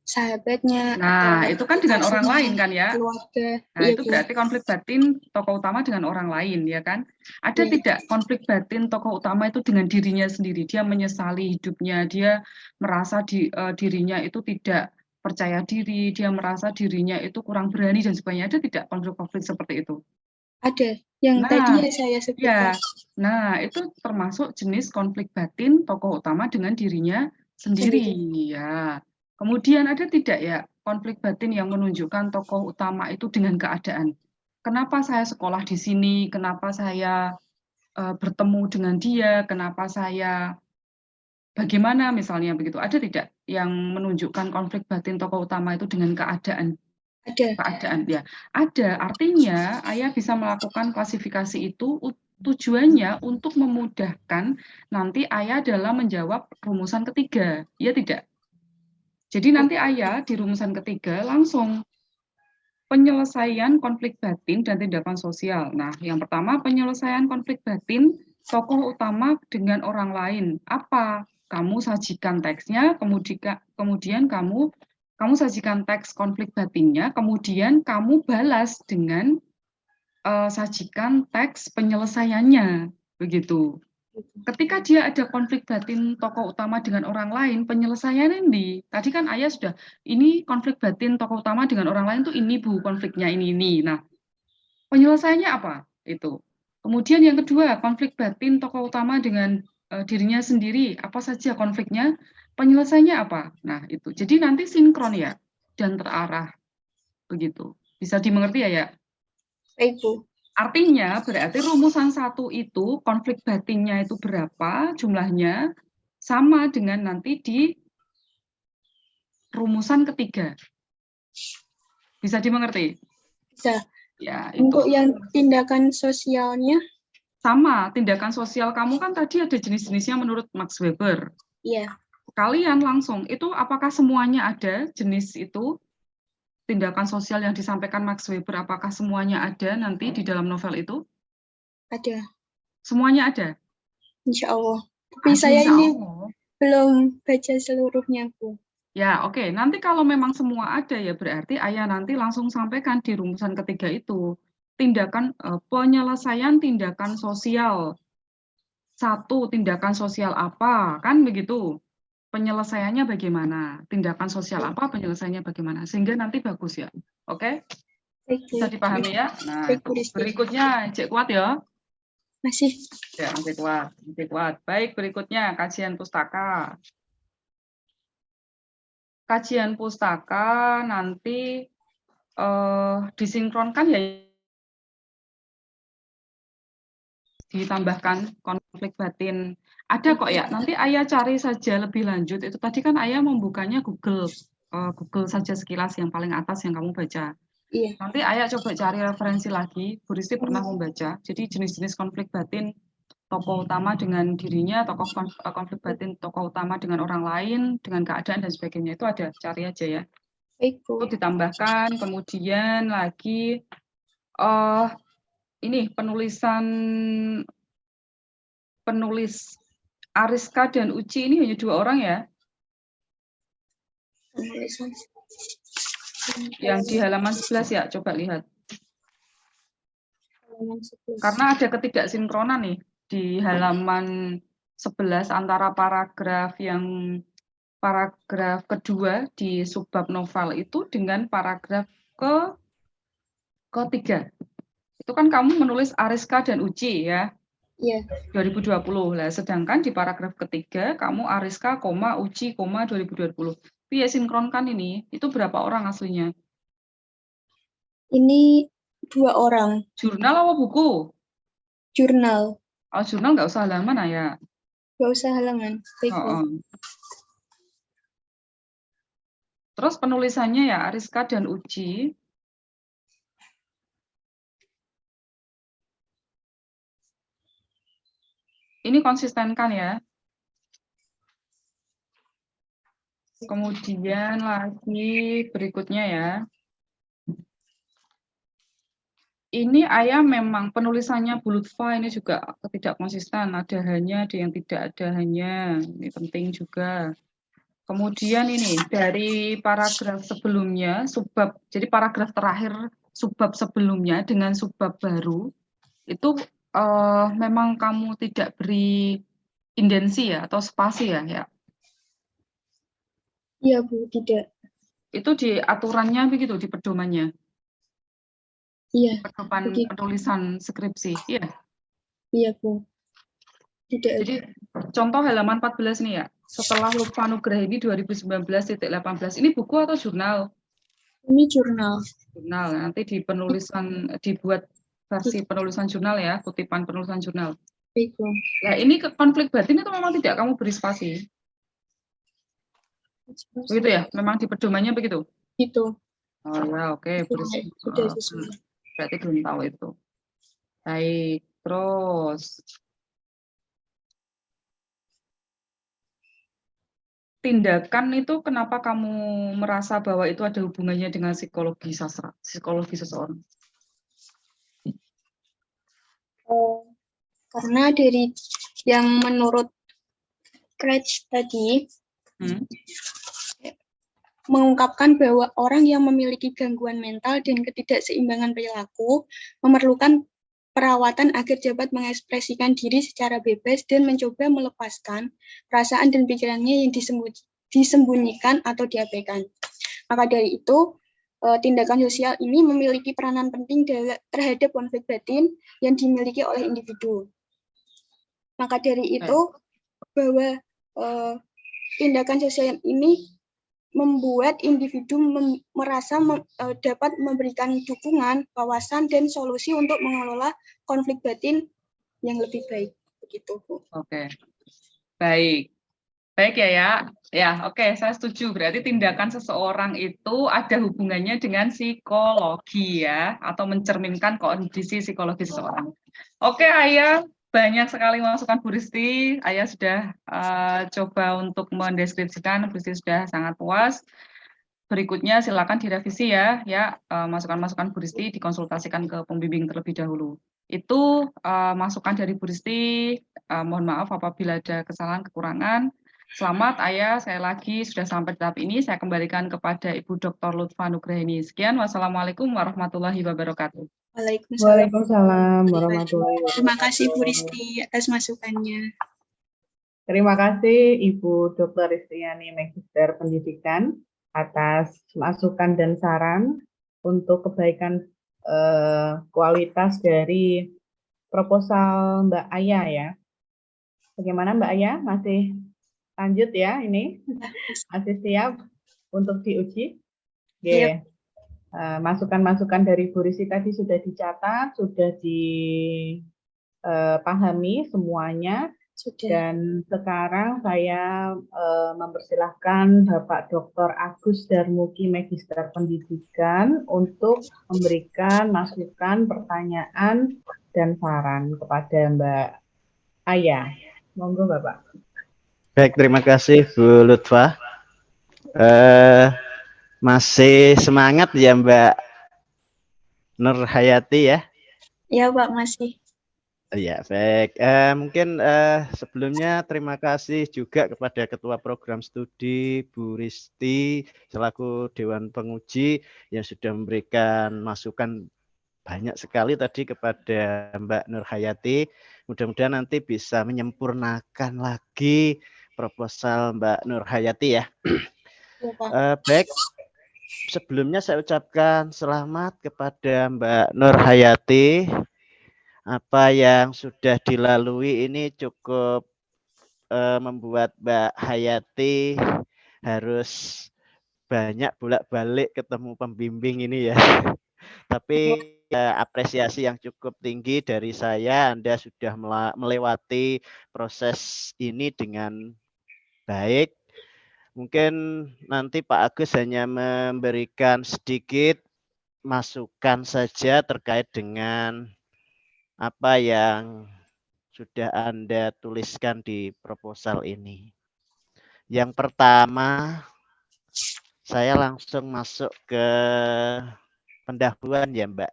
sahabatnya Nah, atau itu kan dengan orang lain kan ya? keluarga. Nah, itu berarti konflik batin tokoh utama dengan orang lain, ya kan? Ada tidak konflik batin tokoh utama itu dengan dirinya sendiri? Dia menyesali hidupnya, dia merasa dirinya itu tidak percaya diri, dia merasa dirinya itu kurang berani dan sebagainya. Ada tidak konflik-konflik seperti itu? Ada, yang tadi saya sebutkan. Nah, itu termasuk jenis konflik batin tokoh utama dengan dirinya sendiri. Ya. Kemudian ada tidak ya konflik batin yang menunjukkan tokoh utama itu dengan keadaan? Kenapa saya sekolah di sini? Kenapa saya bertemu dengan dia? Kenapa saya bagaimana misalnya begitu? Ada tidak yang menunjukkan konflik batin tokoh utama itu dengan keadaan? Ada. Keadaan ya. Ada, artinya Ayah bisa melakukan klasifikasi itu tujuannya untuk memudahkan nanti Ayah dalam menjawab rumusan ketiga. Ya tidak? Jadi nanti Ayah di rumusan ketiga langsung penyelesaian konflik batin dan tindakan sosial. Nah, yang pertama penyelesaian konflik batin tokoh utama dengan orang lain. Apa? Kamu sajikan teksnya, kemudian kamu sajikan teks konflik batinnya, kemudian kamu balas dengan sajikan teks penyelesaiannya, begitu. Ketika dia ada konflik batin tokoh utama dengan orang lain, penyelesaiannya ini, tadi kan Ayah sudah, ini konflik batin tokoh utama dengan orang lain tuh ini Bu, konfliknya ini. Nah, penyelesaiannya apa? Itu. Kemudian yang kedua, konflik batin tokoh utama dengan dirinya sendiri, apa saja konfliknya, penyelesaiannya apa? Nah, itu. Jadi nanti sinkron ya, dan terarah. Begitu. Bisa dimengerti ya? Baik, Bu. Artinya berarti rumusan 1 itu konflik batinnya itu berapa jumlahnya, sama dengan nanti di rumusan ketiga. Bisa dimengerti? Bisa. Ya, itu. Untuk yang tindakan sosialnya? Sama, tindakan sosial kamu kan tadi ada jenis-jenisnya menurut Max Weber. Iya. Kalian langsung, itu apakah semuanya ada jenis itu? Tindakan sosial yang disampaikan Max Weber, apakah semuanya ada nanti di dalam novel itu? Ada. Semuanya ada? Insya Allah. Tapi saya ini belum baca seluruhnya, Bu. Ya, oke. Nanti kalau memang semua ada ya berarti Ayah nanti langsung sampaikan di rumusan ketiga itu. Tindakan penyelesaian tindakan sosial. 1, tindakan sosial apa? Kan begitu. Penyelesaiannya bagaimana? Tindakan sosial apa, penyelesaiannya bagaimana? Sehingga nanti bagus ya. Oke? Bisa dipahami ya? Nah, itu. Berikutnya, Cek Kuat ya. Masih. Ya, masih kuat. Baik, berikutnya kajian pustaka. Kajian pustaka nanti disinkronkan ya, ditambahkan konflik batin. Ada kok ya, nanti Ayah cari saja lebih lanjut. Itu tadi kan Ayah membukanya Google saja sekilas yang paling atas yang kamu baca. Iya. Nanti Ayah coba cari referensi lagi. Bu Risti pernah membaca. Jadi jenis-jenis konflik batin tokoh utama dengan dirinya, konflik batin tokoh utama dengan orang lain, dengan keadaan dan sebagainya itu ada. Cari aja ya. Baik, Bu. Itu ditambahkan, kemudian lagi ini penulis Ariska dan Uci ini hanya 2 orang ya. Yang di halaman 11 ya, coba lihat. Halaman 11. Karena ada ketidaksinkronan nih di halaman 11 antara paragraf kedua di subbab novel itu dengan paragraf ketiga. Itu kan kamu menulis Ariska dan Uci ya, Iya, 2020. Lah, sedangkan di paragraf ketiga kamu Ariska, Uci, 2020. Tapi ya sinkronkan ini, itu berapa orang aslinya? ini 2 orang. Jurnal atau buku? Jurnal, Oh, jurnal nggak usah halaman ya. nggak usah halaman. Baik, Bu. Oh. Terus penulisannya ya Ariska dan Uci. Ini konsistenkan ya. Kemudian lagi berikutnya ya. Ini Ayah memang penulisannya Bu Lutfa ini juga tidak konsisten. Ada hanya, ada yang tidak ada hanya. Ini penting juga. Kemudian ini dari paragraf sebelumnya, subbab, jadi paragraf terakhir subbab sebelumnya dengan subbab baru, itu memang kamu tidak beri indensi ya atau spasi ya, ya. Iya, Bu, tidak. Itu di aturannya begitu, di pedomannya, Iya, pedoman begitu. penulisan skripsi, iya. Iya, Bu. Tidak ada. Jadi contoh halaman 14 nih ya, setelah Lutfa Nugraheni 2019.18, ini buku atau jurnal? Ini jurnal. Jurnal, nanti di penulisan, dibuat versi penulisan jurnal ya, kutipan penulisan jurnal. Baik, Bu. Nah ini konflik batin itu memang tidak kamu beri spasi, begitu ya? Memang di pedomannya begitu? Itu. Oh ya, oke, beri Sudah sesuai. berarti belum tahu itu. Baik, terus tindakan itu kenapa kamu merasa bahwa itu ada hubungannya dengan psikologi sastra, psikologi seseorang? Karena dari yang menurut Craig tadi, mengungkapkan bahwa orang yang memiliki gangguan mental dan ketidakseimbangan perilaku memerlukan perawatan agar dapat mengekspresikan diri secara bebas dan mencoba melepaskan perasaan dan pikirannya yang disembunyikan atau diabaikan. Maka dari itu, tindakan sosial ini memiliki peranan penting terhadap konflik batin yang dimiliki oleh individu. Maka dari itu, bahwa tindakan sosial ini membuat individu merasa dapat memberikan dukungan, wawasan, dan solusi untuk mengelola konflik batin yang lebih baik. Begitu, Bu. Oke, baik. Baik ya. Ya, oke, saya setuju. Berarti tindakan seseorang itu ada hubungannya dengan psikologi ya, atau mencerminkan kondisi psikologi seseorang. Oke, Ayah, banyak sekali masukan Bu Risti. Ayah sudah coba untuk mendeskripsikan, Bu Risti sudah sangat puas. Berikutnya silakan direvisi ya, masukan-masukan Bu Risti dikonsultasikan ke pembimbing terlebih dahulu. Itu masukan dari Bu Risti. Mohon maaf apabila ada kesalahan, kekurangan. Selamat Ayah, saya lagi sudah sampai tahap ini, saya kembalikan kepada Ibu Dr. Lutfa Nugraheni. Sekian, wassalamualaikum warahmatullahi wabarakatuh. Waalaikumsalam warahmatullahi wabarakatuh. Terima kasih Bu Risti atas masukannya. Terima kasih Ibu Dr. Ristiani, Magister Pendidikan, atas masukan dan saran untuk kebaikan kualitas dari proposal Mbak Aya ya. Bagaimana Mbak Aya? Masih lanjut ya ini? Masih siap untuk diuji? Oke. Masukan-masukan dari Bu Risti tadi sudah dicatat, sudah dipahami semuanya. Dan sekarang saya mempersilahkan Bapak Dr. Agus Darmugi, Magister Pendidikan, untuk memberikan masukan, pertanyaan, dan saran kepada Mbak Aya. Monggo Bapak. Baik, terima kasih Bu Lutfa. Masih semangat ya Mbak Nurhayati ya? Ya Pak, masih. Ya, baik. Mungkin sebelumnya terima kasih juga kepada Ketua Program Studi Bu Risti selaku Dewan Penguji yang sudah memberikan masukan banyak sekali tadi kepada Mbak Nur Hayati. Mudah-mudahan nanti bisa menyempurnakan lagi proposal Mbak Nur Hayati ya. Ya, Pak. Baik, sebelumnya saya ucapkan selamat kepada Mbak Nur Hayati. Apa yang sudah dilalui ini cukup membuat Mbak Hayati harus banyak bolak-balik ketemu pembimbing ini ya. Tapi apresiasi yang cukup tinggi dari saya, Anda sudah melewati proses ini dengan baik. Mungkin nanti Pak Agus hanya memberikan sedikit masukan saja terkait dengan apa yang sudah Anda tuliskan di proposal ini. Yang pertama, saya langsung masuk ke pendahuluan ya Mbak.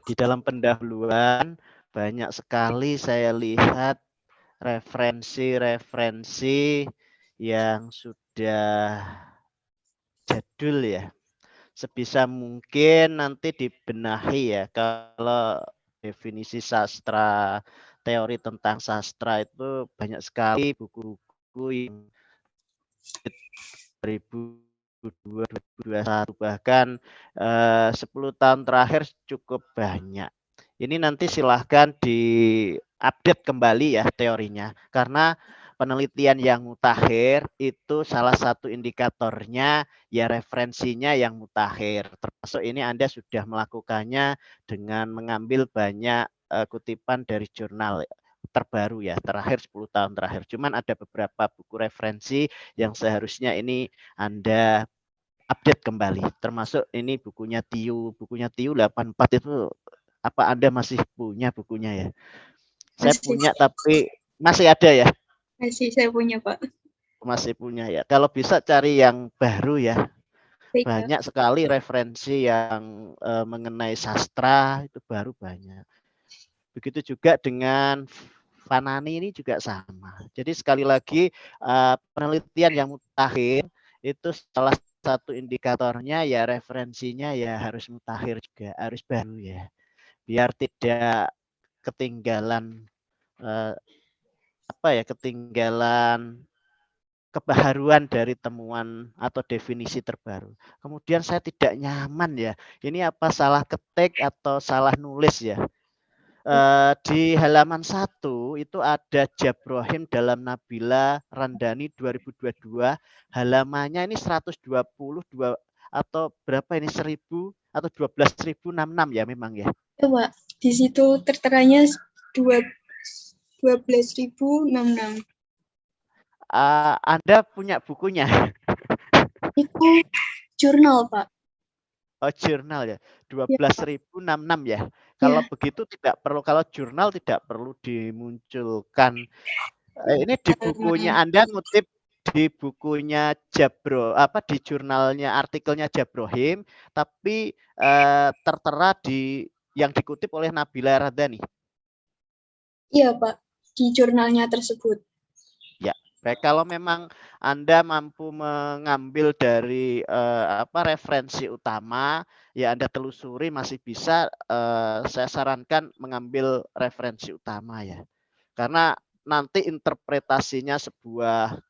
Di dalam pendahuluan banyak sekali saya lihat referensi-referensi yang sudah jadul ya. Sebisa mungkin nanti dibenahi ya. Kalau definisi sastra, teori tentang sastra itu banyak sekali buku-buku yang 2021 bahkan 10 tahun terakhir cukup banyak. Ini nanti silahkan diupdate kembali ya teorinya karena penelitian yang mutakhir itu salah satu indikatornya ya referensinya yang mutakhir. Termasuk ini Anda sudah melakukannya dengan mengambil banyak kutipan dari jurnal terbaru ya, terakhir 10 tahun terakhir. Cuman ada beberapa buku referensi yang seharusnya ini Anda update kembali. Termasuk ini bukunya Tiu 84 itu apa Anda masih punya bukunya ya? Saya punya tapi masih ada ya? Masih saya punya, Pak. Masih punya ya. Kalau bisa cari yang baru ya. Baik, Pak. Banyak sekali referensi yang mengenai sastra itu baru banyak. Begitu juga dengan Fanani ini juga sama. Jadi sekali lagi penelitian yang mutakhir itu salah satu indikatornya ya referensinya ya harus mutakhir juga, harus baru ya. Biar tidak ketinggalan ketinggalan kebaharuan dari temuan atau definisi terbaru. Kemudian saya tidak nyaman ya. Ini apa salah ketik atau salah nulis ya? Di halaman 1 itu ada Jabrohim dalam Nabila Randani 2022. Halamannya ini 122 atau berapa ini 1000 atau 12.066 ya memang ya. Ya, Pak. Di situ terteranya 12.066. Anda punya bukunya? Itu jurnal, Pak. Oh, jurnal ya. 12.066 ya. Kalau begitu tidak perlu, kalau jurnal tidak perlu dimunculkan. Ini di bukunya Anda ngutip di bukunya di jurnalnya artikelnya Jabrohim, tapi tertera di yang dikutip oleh Nabila Randani. Iya, Pak. Di jurnalnya tersebut. Baik, kalau memang Anda mampu mengambil dari referensi utama, ya Anda telusuri masih bisa. Saya sarankan mengambil referensi utama ya, karena nanti interpretasinya sebuah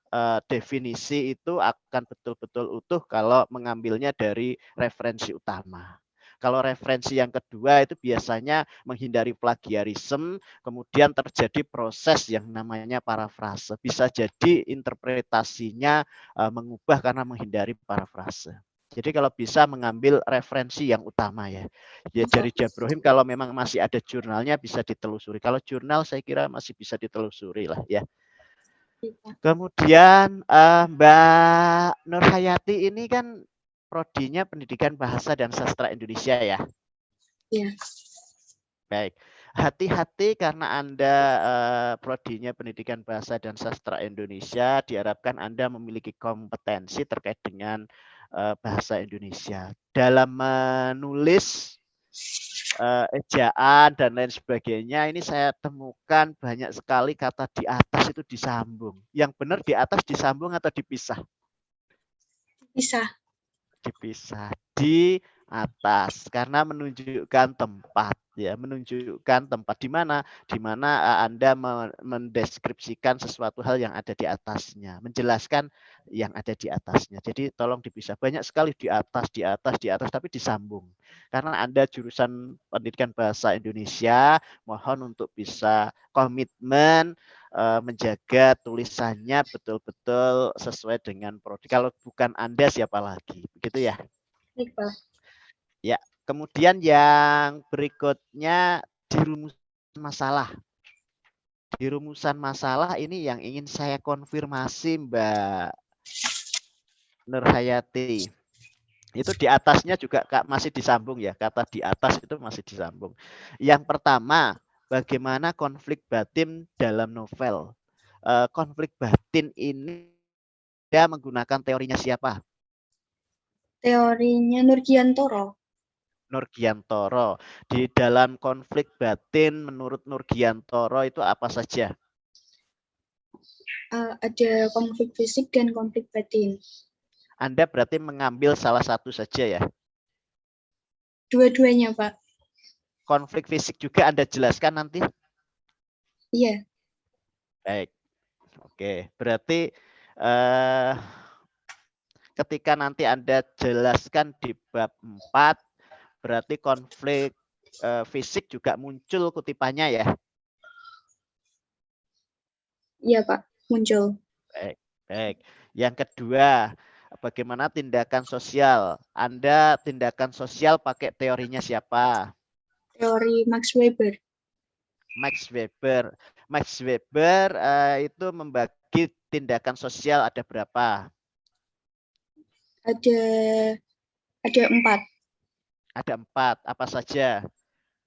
definisi itu akan betul-betul utuh kalau mengambilnya dari referensi utama. Kalau referensi yang kedua itu biasanya menghindari plagiarisme, kemudian terjadi proses yang namanya parafrase. Bisa jadi interpretasinya mengubah karena menghindari parafrase. Jadi kalau bisa mengambil referensi yang utama ya. Ya dari Jabrohim kalau memang masih ada jurnalnya bisa ditelusuri. Kalau jurnal saya kira masih bisa ditelusuri lah ya. Kemudian Mbak Nur Hayati ini kan prodinya Pendidikan Bahasa dan Sastra Indonesia ya. Iya. Baik, hati-hati karena Anda prodinya Pendidikan Bahasa dan Sastra Indonesia, diharapkan Anda memiliki kompetensi terkait dengan bahasa Indonesia. Dalam menulis ejaan dan lain sebagainya, ini saya temukan banyak sekali kata di atas itu disambung. Yang benar di atas disambung atau dipisah? Bisa. Dipisah di atas karena menunjukkan tempat, ya, menunjukkan tempat di mana Anda mendeskripsikan sesuatu hal yang ada di atasnya, menjelaskan yang ada di atasnya. Jadi tolong dipisah. Banyak sekali di atas, tapi disambung. Karena Anda jurusan pendidikan bahasa Indonesia, mohon untuk bisa komitmen menjaga tulisannya betul-betul sesuai dengan prodi. Kalau bukan Anda siapa lagi? Begitu ya. Baik, Pak. Ya, kemudian yang berikutnya di rumusan masalah. Di rumusan masalah ini yang ingin saya konfirmasi Mbak Nurhayati. Itu di atasnya juga masih disambung ya, kata di atas itu masih disambung. Yang pertama, bagaimana konflik batin dalam novel? Konflik batin ini dia menggunakan teorinya siapa? Teorinya Nurgiantoro. Nurgiantoro. Di dalam konflik batin menurut Nurgiantoro itu apa saja? Ada konflik fisik dan konflik batin. Anda berarti mengambil salah satu saja ya? Dua-duanya, Pak. Konflik fisik juga Anda jelaskan nanti? Iya. Baik. Oke, berarti ketika nanti Anda jelaskan di bab 4, berarti konflik fisik juga muncul kutipannya ya? Iya, Pak. Muncul. Baik, baik. Yang kedua, bagaimana tindakan sosial? Anda tindakan sosial pakai teorinya siapa? Teori Max Weber. Max Weber. Max Weber itu membagi tindakan sosial ada berapa? Ada 4. Ada 4. Apa saja?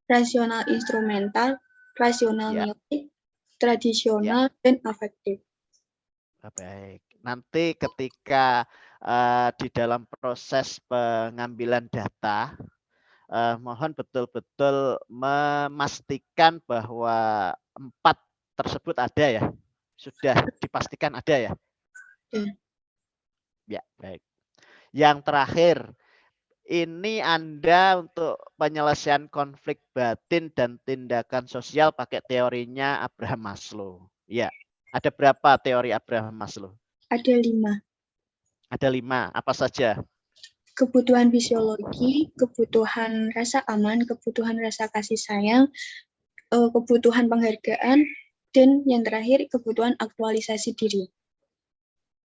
Rasional instrumental, rasional Ya. nilai, tradisional, dan afektif. Baik. Nanti ketika di dalam proses pengambilan data, mohon betul-betul memastikan bahwa 4 tersebut ada ya. Sudah dipastikan ada ya? Ya, baik. Yang terakhir, ini Anda untuk penyelesaian konflik batin dan tindakan sosial pakai teorinya Abraham Maslow. Ya, ada berapa teori Abraham Maslow? Ada 5. Ada 5, apa saja? Kebutuhan fisiologi, kebutuhan rasa aman, kebutuhan rasa kasih sayang, kebutuhan penghargaan, dan yang terakhir kebutuhan aktualisasi diri.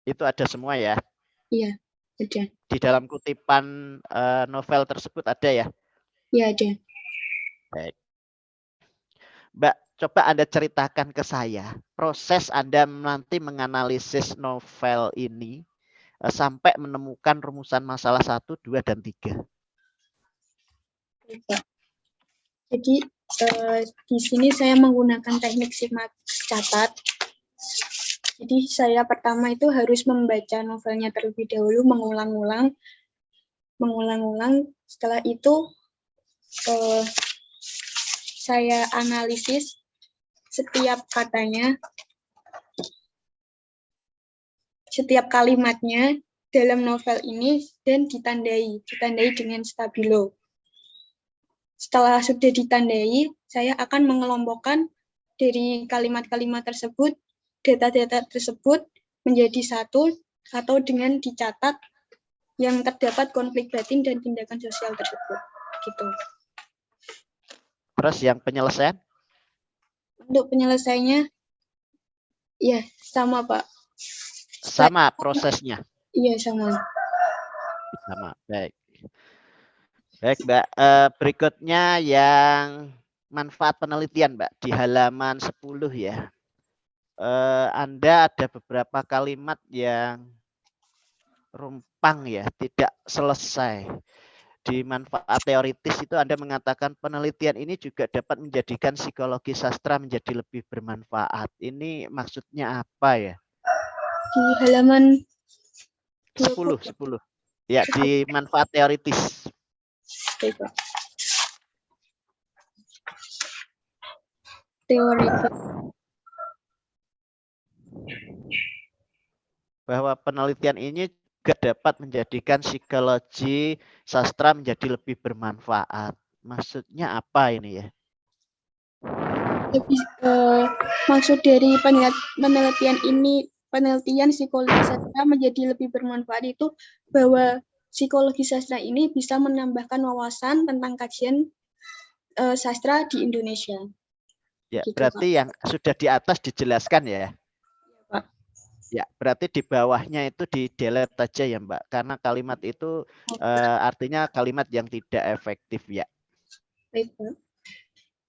Itu ada semua ya? Iya, ada. Di dalam kutipan novel tersebut ada ya? Iya, ada. Baik. Mbak, coba Anda ceritakan ke saya proses Anda nanti menganalisis novel ini sampai menemukan rumusan masalah 1, 2, dan 3. Jadi di sini saya menggunakan teknik simak catat. Jadi saya pertama itu harus membaca novelnya terlebih dahulu, mengulang-ulang. Setelah itu saya analisis setiap katanya, setiap kalimatnya dalam novel ini dan ditandai dengan stabilo. Setelah sudah ditandai, saya akan mengelompokkan dari kalimat-kalimat tersebut, data-data tersebut menjadi satu atau dengan dicatat yang terdapat konflik batin dan tindakan sosial tersebut. Gitu. Terus yang penyelesaian? Untuk penyelesaiannya, ya sama Pak. Sama prosesnya? Iya sama. Sama, baik. Baik Mbak, berikutnya yang manfaat penelitian Mbak, di halaman 10 ya. Anda ada beberapa kalimat yang rumpang ya, tidak selesai. Di manfaat teoritis itu Anda mengatakan penelitian ini juga dapat menjadikan psikologi sastra menjadi lebih bermanfaat. Ini maksudnya apa ya? Di halaman 10. Ya, di manfaat teoritis. teori Bahwa penelitian ini juga dapat menjadikan psikologi sastra menjadi lebih bermanfaat. Maksudnya apa ini ya? lebih maksud dari penelitian ini, penelitian psikologi sastra menjadi lebih bermanfaat itu bahwa psikologi sastra ini bisa menambahkan wawasan tentang kajian sastra di Indonesia. Ya, Gitu, berarti Kak. yang sudah di atas dijelaskan ya. Pak. Ya, berarti di bawahnya itu di delete aja ya, Mbak. Karena kalimat itu artinya kalimat yang tidak efektif ya. Baik, Pak.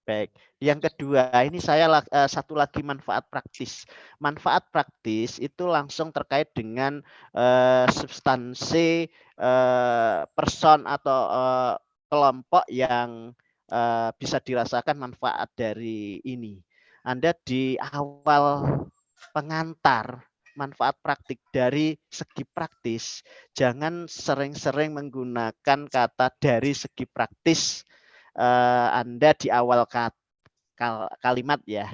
Baik. Yang kedua, ini saya satu lagi manfaat praktis. Manfaat praktis itu langsung terkait dengan substansi person atau kelompok yang bisa dirasakan manfaat dari ini. Anda di awal pengantar manfaat praktik dari segi praktis, jangan sering-sering menggunakan kata dari segi praktis Anda di awal kalimat ya.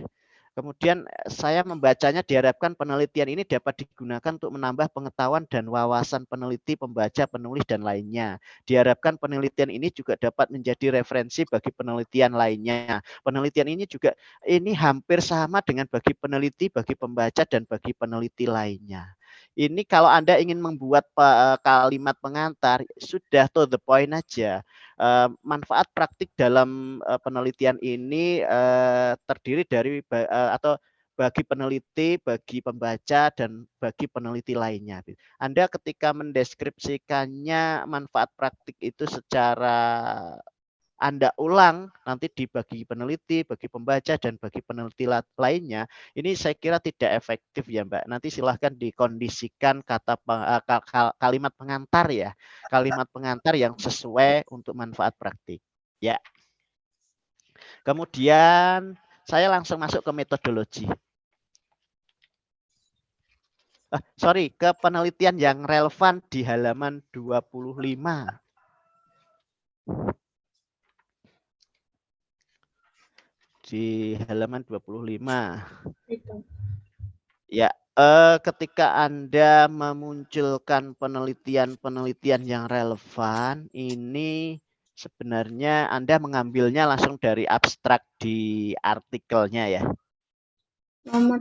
Kemudian saya membacanya diharapkan penelitian ini dapat digunakan untuk menambah pengetahuan dan wawasan peneliti, pembaca, penulis, dan lainnya. Diharapkan penelitian ini juga dapat menjadi referensi bagi penelitian lainnya. Penelitian ini juga ini hampir sama dengan bagi peneliti, bagi pembaca, dan bagi peneliti lainnya. Ini kalau Anda ingin membuat kalimat pengantar, sudah to the point aja. Manfaat praktik dalam penelitian ini terdiri dari atau bagi peneliti, bagi pembaca, dan bagi peneliti lainnya. Anda ketika mendeskripsikannya manfaat praktik itu secara Anda ulang nanti dibagi peneliti, bagi pembaca, dan bagi peneliti lainnya, ini saya kira tidak efektif ya Mbak. Nanti silahkan dikondisikan kata kalimat pengantar ya, kalimat pengantar yang sesuai untuk manfaat praktik. Ya. Kemudian saya langsung masuk ke metodologi. Sorry, ke penelitian yang relevan di halaman 25. Di halaman 25. Itu. Ya, ketika Anda memunculkan penelitian-penelitian yang relevan, ini sebenarnya Anda mengambilnya langsung dari abstrak di artikelnya ya. Nomor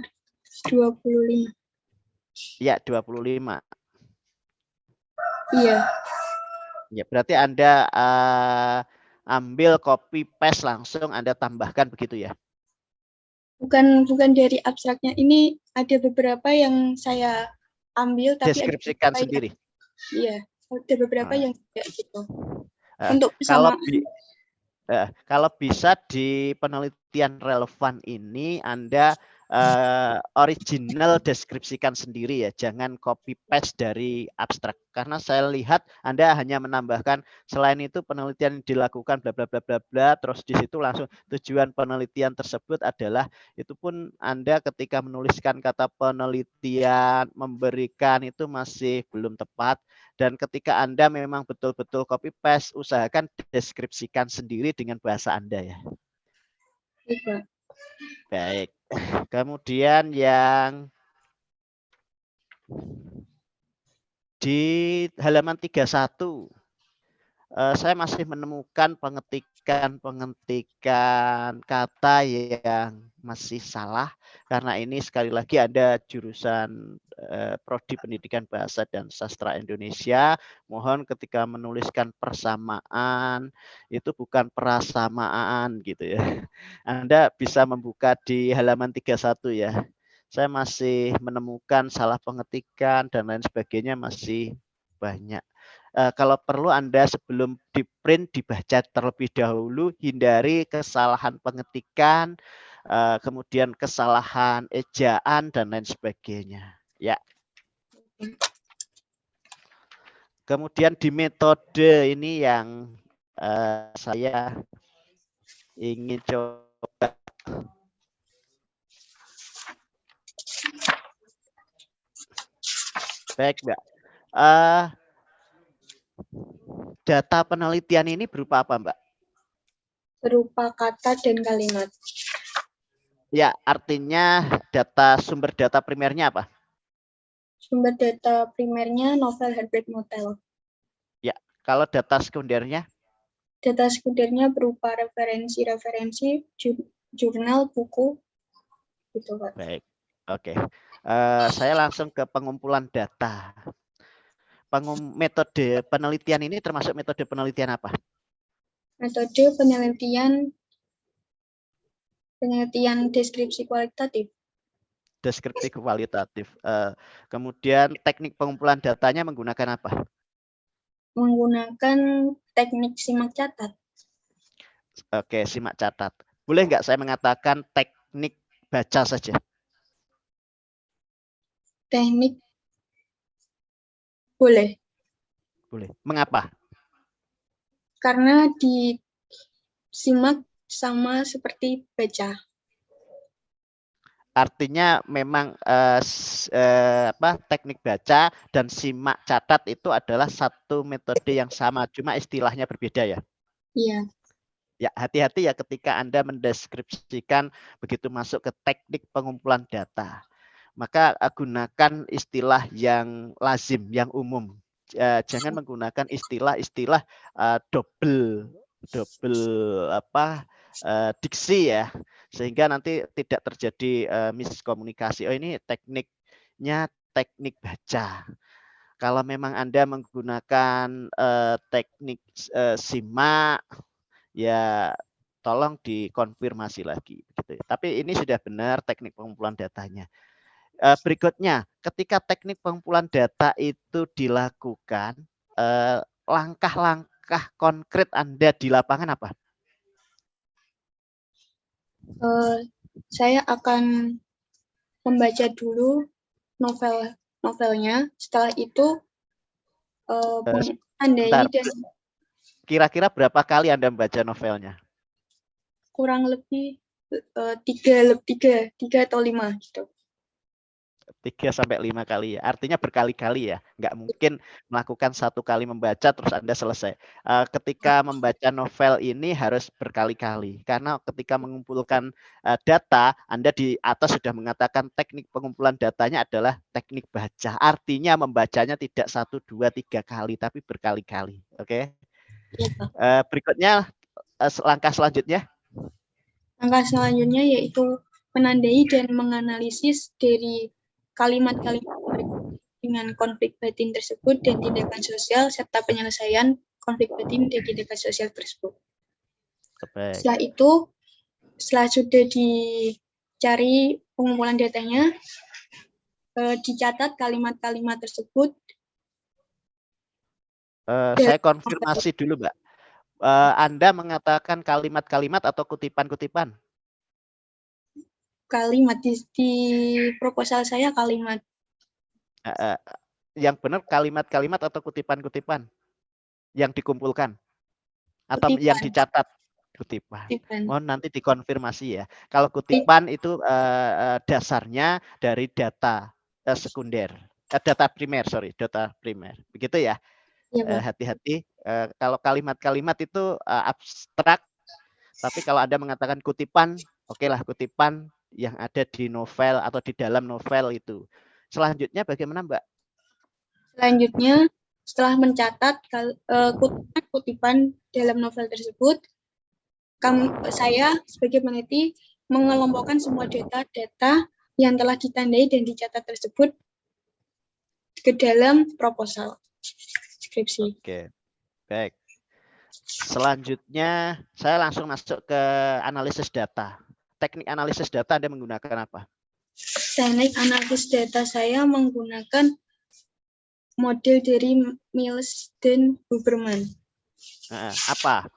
25. Ya, 25. Iya. Ya, berarti Anda ambil copy paste langsung Anda tambahkan begitu ya. Bukan dari abstraknya. Ini ada beberapa yang saya ambil tapi Deskripsikan ada sendiri. Iya, ada beberapa yang tidak gitu. Untuk Kalau persamaan. kalau bisa di penelitian relevan ini Anda original deskripsikan sendiri ya, jangan copy paste dari abstrak. Karena saya lihat Anda hanya menambahkan selain itu penelitian dilakukan bla bla bla bla bla, terus di situ langsung tujuan penelitian tersebut adalah, itu pun Anda ketika menuliskan kata penelitian memberikan itu masih belum tepat. Dan ketika Anda memang betul-betul copy paste, usahakan deskripsikan sendiri dengan bahasa Anda ya. Iya. Baik. Kemudian yang di halaman 31, saya masih menemukan pengetikan kata yang masih salah, karena ini sekali lagi ada jurusan Prodi Pendidikan Bahasa dan Sastra Indonesia. Mohon ketika menuliskan persamaan itu bukan prasamaan gitu ya. Anda bisa membuka di halaman 31 ya. Saya masih menemukan salah pengetikan dan lain sebagainya masih banyak. Kalau perlu Anda sebelum di print dibaca terlebih dahulu, hindari kesalahan pengetikan, kemudian kesalahan ejaan dan lain sebagainya. Ya. Kemudian di metode ini yang saya ingin coba. Baik, Mbak. Data penelitian ini berupa apa, Mbak? Berupa kata dan kalimat. Ya, artinya sumber data primernya apa? Sumber data primernya novel Heartbreak Motel. Ya, kalau data sekundernya? Data sekundernya berupa referensi-referensi, jurnal, buku, gitu Pak. Baik, oke. Saya langsung ke pengumpulan data. Metode penelitian ini termasuk metode penelitian apa? Metode penelitian deskripsi kualitatif. Deskriptif kualitatif. Kemudian teknik pengumpulan datanya menggunakan apa? Menggunakan teknik simak catat. Oke, simak catat. Boleh nggak saya mengatakan teknik baca saja? Teknik boleh, Boleh. Mengapa? karena disimak sama seperti baca. Artinya memang teknik baca dan simak catat itu adalah satu metode yang sama, cuma istilahnya berbeda ya. Iya. Ya, hati-hati ya ketika Anda mendeskripsikan begitu masuk ke teknik pengumpulan data. Maka gunakan istilah yang lazim, yang umum. Jangan menggunakan istilah-istilah double diksi ya, sehingga nanti tidak terjadi miskomunikasi. Oh, ini tekniknya teknik baca. Kalau memang Anda menggunakan teknik simak, ya tolong dikonfirmasi lagi. Gitu. Tapi ini sudah benar teknik pengumpulan datanya. Berikutnya, ketika teknik pengumpulan data itu dilakukan, langkah-langkah konkret Anda di lapangan apa? Saya akan membaca dulu novelnya. Setelah itu Bentar, menandai dan kira-kira berapa kali Anda membaca novelnya? kurang lebih 3 atau 5 gitu. 3-5 kali ya. Artinya berkali-kali ya. Nggak mungkin melakukan 1 kali membaca terus Anda selesai. Ketika membaca novel ini harus berkali-kali. Karena ketika mengumpulkan data, Anda di atas sudah mengatakan teknik pengumpulan datanya adalah teknik baca. Artinya membacanya tidak 1, 2, 3 kali, tapi berkali-kali. Oke. Berikutnya, langkah selanjutnya. Langkah selanjutnya yaitu menandai dan menganalisis dari kalimat-kalimat dengan konflik batin tersebut dan tindakan sosial serta penyelesaian konflik batin dan tindakan sosial tersebut. Baik. Setelah itu, setelah sudah dicari pengumpulan datanya, dicatat kalimat-kalimat tersebut. Saya konfirmasi dulu, Mbak. Anda mengatakan kalimat-kalimat atau kutipan-kutipan? Kalimat di proposal saya kalimat. Yang benar kalimat-kalimat atau kutipan-kutipan yang dikumpulkan atau Kutipan. yang dicatat? Kutipan. Mohon nanti dikonfirmasi ya. Kalau kutipan itu dasarnya dari data sekunder, data primer, data primer. Begitu ya. Hati-hati. Kalau kalimat-kalimat itu abstrak, tapi kalau Anda mengatakan kutipan, oke lah kutipan yang ada di novel atau di dalam novel itu. Selanjutnya bagaimana, Mbak? Selanjutnya, setelah mencatat kutipan dalam novel tersebut, saya sebagai peneliti mengelompokkan semua data-data yang telah ditandai dan dicatat tersebut ke dalam proposal skripsi. Oke, baik. Selanjutnya, saya langsung masuk ke analisis data. Teknik analisis data Anda menggunakan apa? Teknik analisis data saya menggunakan model dari Mills dan Huberman. Apa?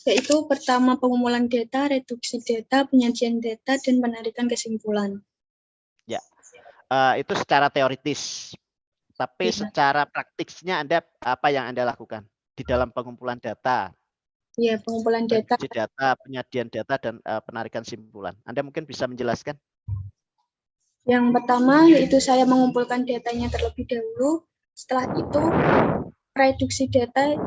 Yaitu pertama pengumpulan data, reduksi data, penyajian data, dan penarikan kesimpulan. Ya, itu secara teoritis. Tapi secara praktisnya apa yang Anda lakukan di dalam pengumpulan data? Ya, pengumpulan data. Penyajian data, dan penarikan simpulan. Anda mungkin bisa menjelaskan? Yang pertama yaitu saya mengumpulkan datanya terlebih dahulu. Setelah itu reduksi data,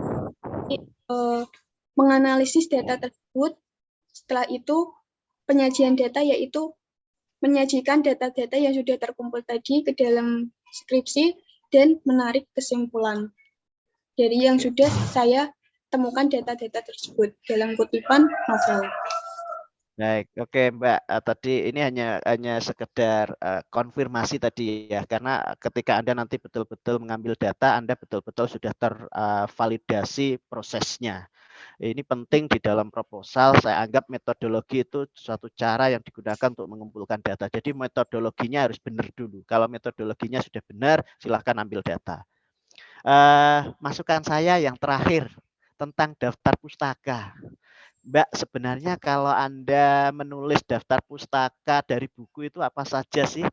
menganalisis data tersebut. Setelah itu penyajian data, yaitu menyajikan data-data yang sudah terkumpul tadi ke dalam skripsi dan menarik kesimpulan dari yang sudah saya temukan data-data tersebut dalam kutipan novel. Baik, oke Mbak. Tadi ini hanya sekedar konfirmasi tadi ya, karena ketika Anda nanti betul-betul mengambil data, Anda betul-betul sudah tervalidasi prosesnya. Ini penting di dalam proposal. Saya anggap metodologi itu suatu cara yang digunakan untuk mengumpulkan data. Jadi metodologinya harus benar dulu. Kalau metodologinya sudah benar, silahkan ambil data. Masukan saya yang terakhir tentang daftar pustaka. Mbak, sebenarnya kalau Anda menulis daftar pustaka dari buku itu apa saja sih?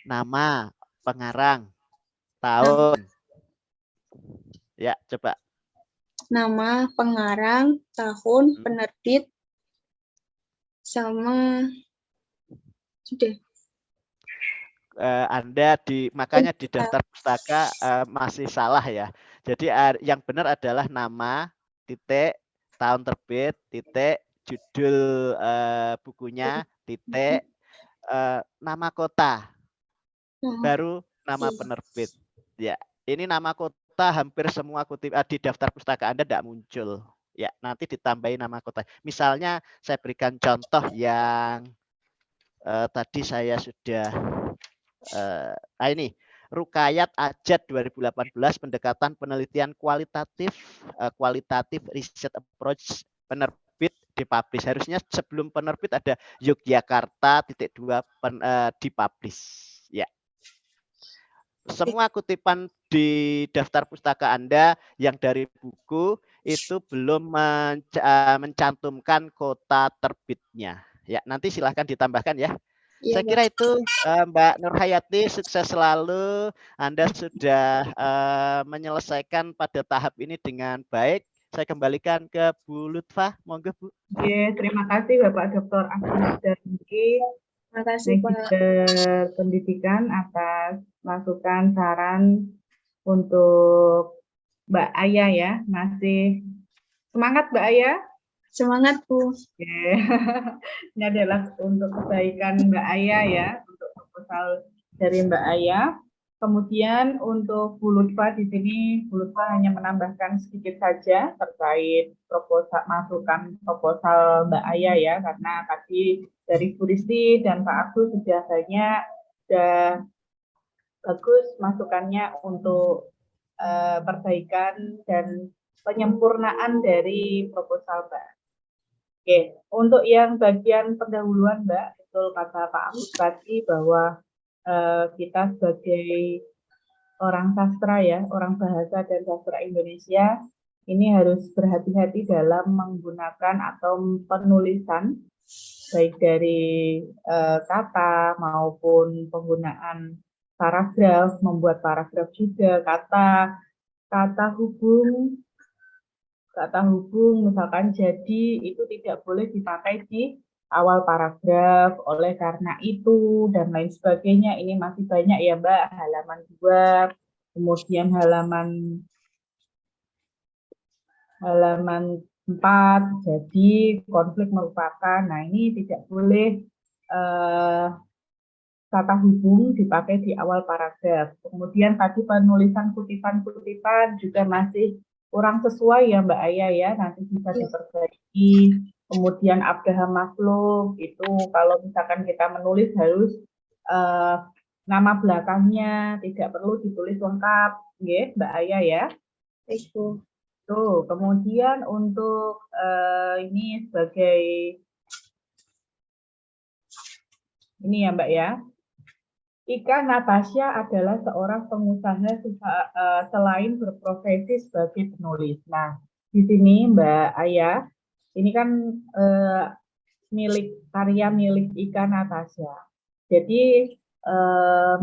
Nama, pengarang, tahun. Ya, coba. Nama, pengarang, tahun, penerbit, sama sudah. Anda makanya di daftar pustaka masih salah ya. Jadi yang benar adalah nama, titik, tahun terbit, titik, judul bukunya, titik, nama kota, baru nama penerbit. Ya, ini nama kota hampir semua di daftar pustaka Anda tidak muncul. Ya, nanti ditambahin nama kota. Misalnya saya berikan contoh yang tadi saya sudah ini Rukayat Ajat 2018 pendekatan penelitian kualitatif research approach, penerbit dipublish. Harusnya sebelum penerbit ada Yogyakarta .2 dipublish ya. Semua kutipan di daftar pustaka Anda yang dari buku itu belum mencantumkan kota terbitnya. Ya, nanti silahkan ditambahkan ya. Saya kira itu Mbak Nurhayati, sukses selalu. Anda sudah menyelesaikan pada tahap ini dengan baik. Saya kembalikan ke Bu Lutfah, monggo Bu. Oke, terima kasih Bapak Dr. Agus dan Miki, Terima kasih Pak. Magister Pendidikan atas masukan saran untuk Mbak Aya ya. Masih semangat Mbak Aya? Semangat Bu. Oke. Ini adalah untuk kebaikan Mbak Aya ya, untuk proposal dari Mbak Aya. Kemudian untuk Bu Lutfa di sini, Bu Lutfa hanya menambahkan sedikit saja terkait masukan proposal Mbak Aya ya, karena tadi dari Bu Risti dan Pak Agus sudah bagus masukannya untuk perbaikan dan penyempurnaan dari proposal Mbak. Oke, untuk yang bagian pendahuluan Mbak, betul kata Pak Agus tadi bahwa kita sebagai orang sastra ya, orang bahasa dan sastra Indonesia, ini harus berhati-hati dalam menggunakan atau penulisan, baik dari kata maupun penggunaan paragraf, membuat paragraf juga, kata hubung misalkan jadi itu tidak boleh dipakai di awal paragraf. Oleh karena itu dan lain sebagainya, ini masih banyak ya Mbak, halaman 2, kemudian halaman 4, jadi konflik merupakan, nah ini tidak boleh kata hubung dipakai di awal paragraf. Kemudian tadi penulisan kutipan-kutipan juga masih kurang sesuai ya Mbak Aya ya, nanti bisa diperbaiki. Kemudian Abraham Maslow itu kalau misalkan kita menulis harus nama belakangnya tidak perlu ditulis lengkap, ya Mbak Aya ya. Itu. Tuh, kemudian untuk ini sebagai ini ya Mbak ya. Ika Natasha adalah seorang pengusaha selain berprofesi sebagai penulis. Nah, di sini Mbak Aya, ini kan karya milik Ika Natasha. Jadi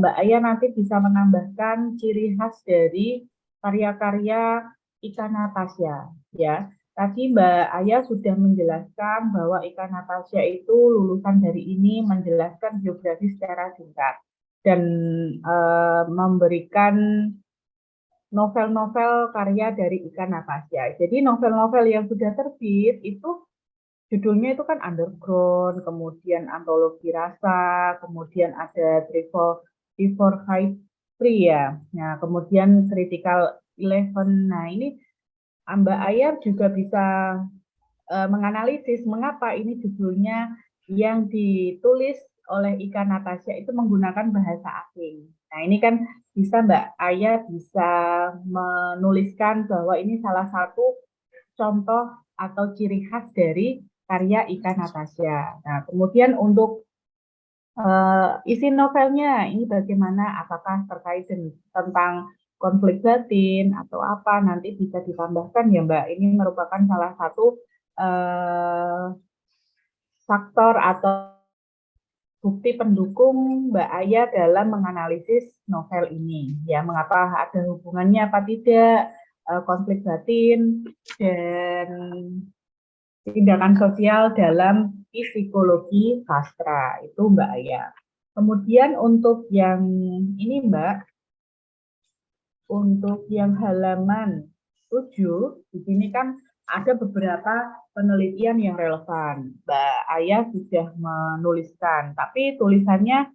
Mbak Aya nanti bisa menambahkan ciri khas dari karya-karya Ika Natasha. Ya, tadi Mbak Aya sudah menjelaskan bahwa Ika Natasha itu lulusan dari ini, menjelaskan biografi secara singkat dan memberikan novel-novel karya dari Ika Natasha. Jadi novel-novel yang sudah terbit itu judulnya itu kan underground, kemudian antologi rasa, kemudian ada Trevor Free ya. Nah, kemudian Critical Eleven. Nah, ini Mbak Aya juga bisa menganalisis mengapa ini judulnya yang ditulis oleh Ika Natasha itu menggunakan bahasa asing. Nah, ini kan bisa Mbak Aya bisa menuliskan bahwa ini salah satu contoh atau ciri khas dari karya Ika Natasha. Nah, kemudian untuk isi novelnya ini bagaimana, apakah terkait tentang konflik batin atau apa, nanti bisa ditambahkan ya Mbak. Ini merupakan salah satu faktor atau bukti pendukung Mbak Aya dalam menganalisis novel ini. Ya, mengapa ada hubungannya apa tidak, konflik batin dan tindakan sosial dalam psikologi sastra. Itu Mbak Aya. Kemudian untuk yang ini Mbak, untuk yang halaman 7, di sini kan ada beberapa penelitian yang relevan. Mbak Aya sudah menuliskan, tapi tulisannya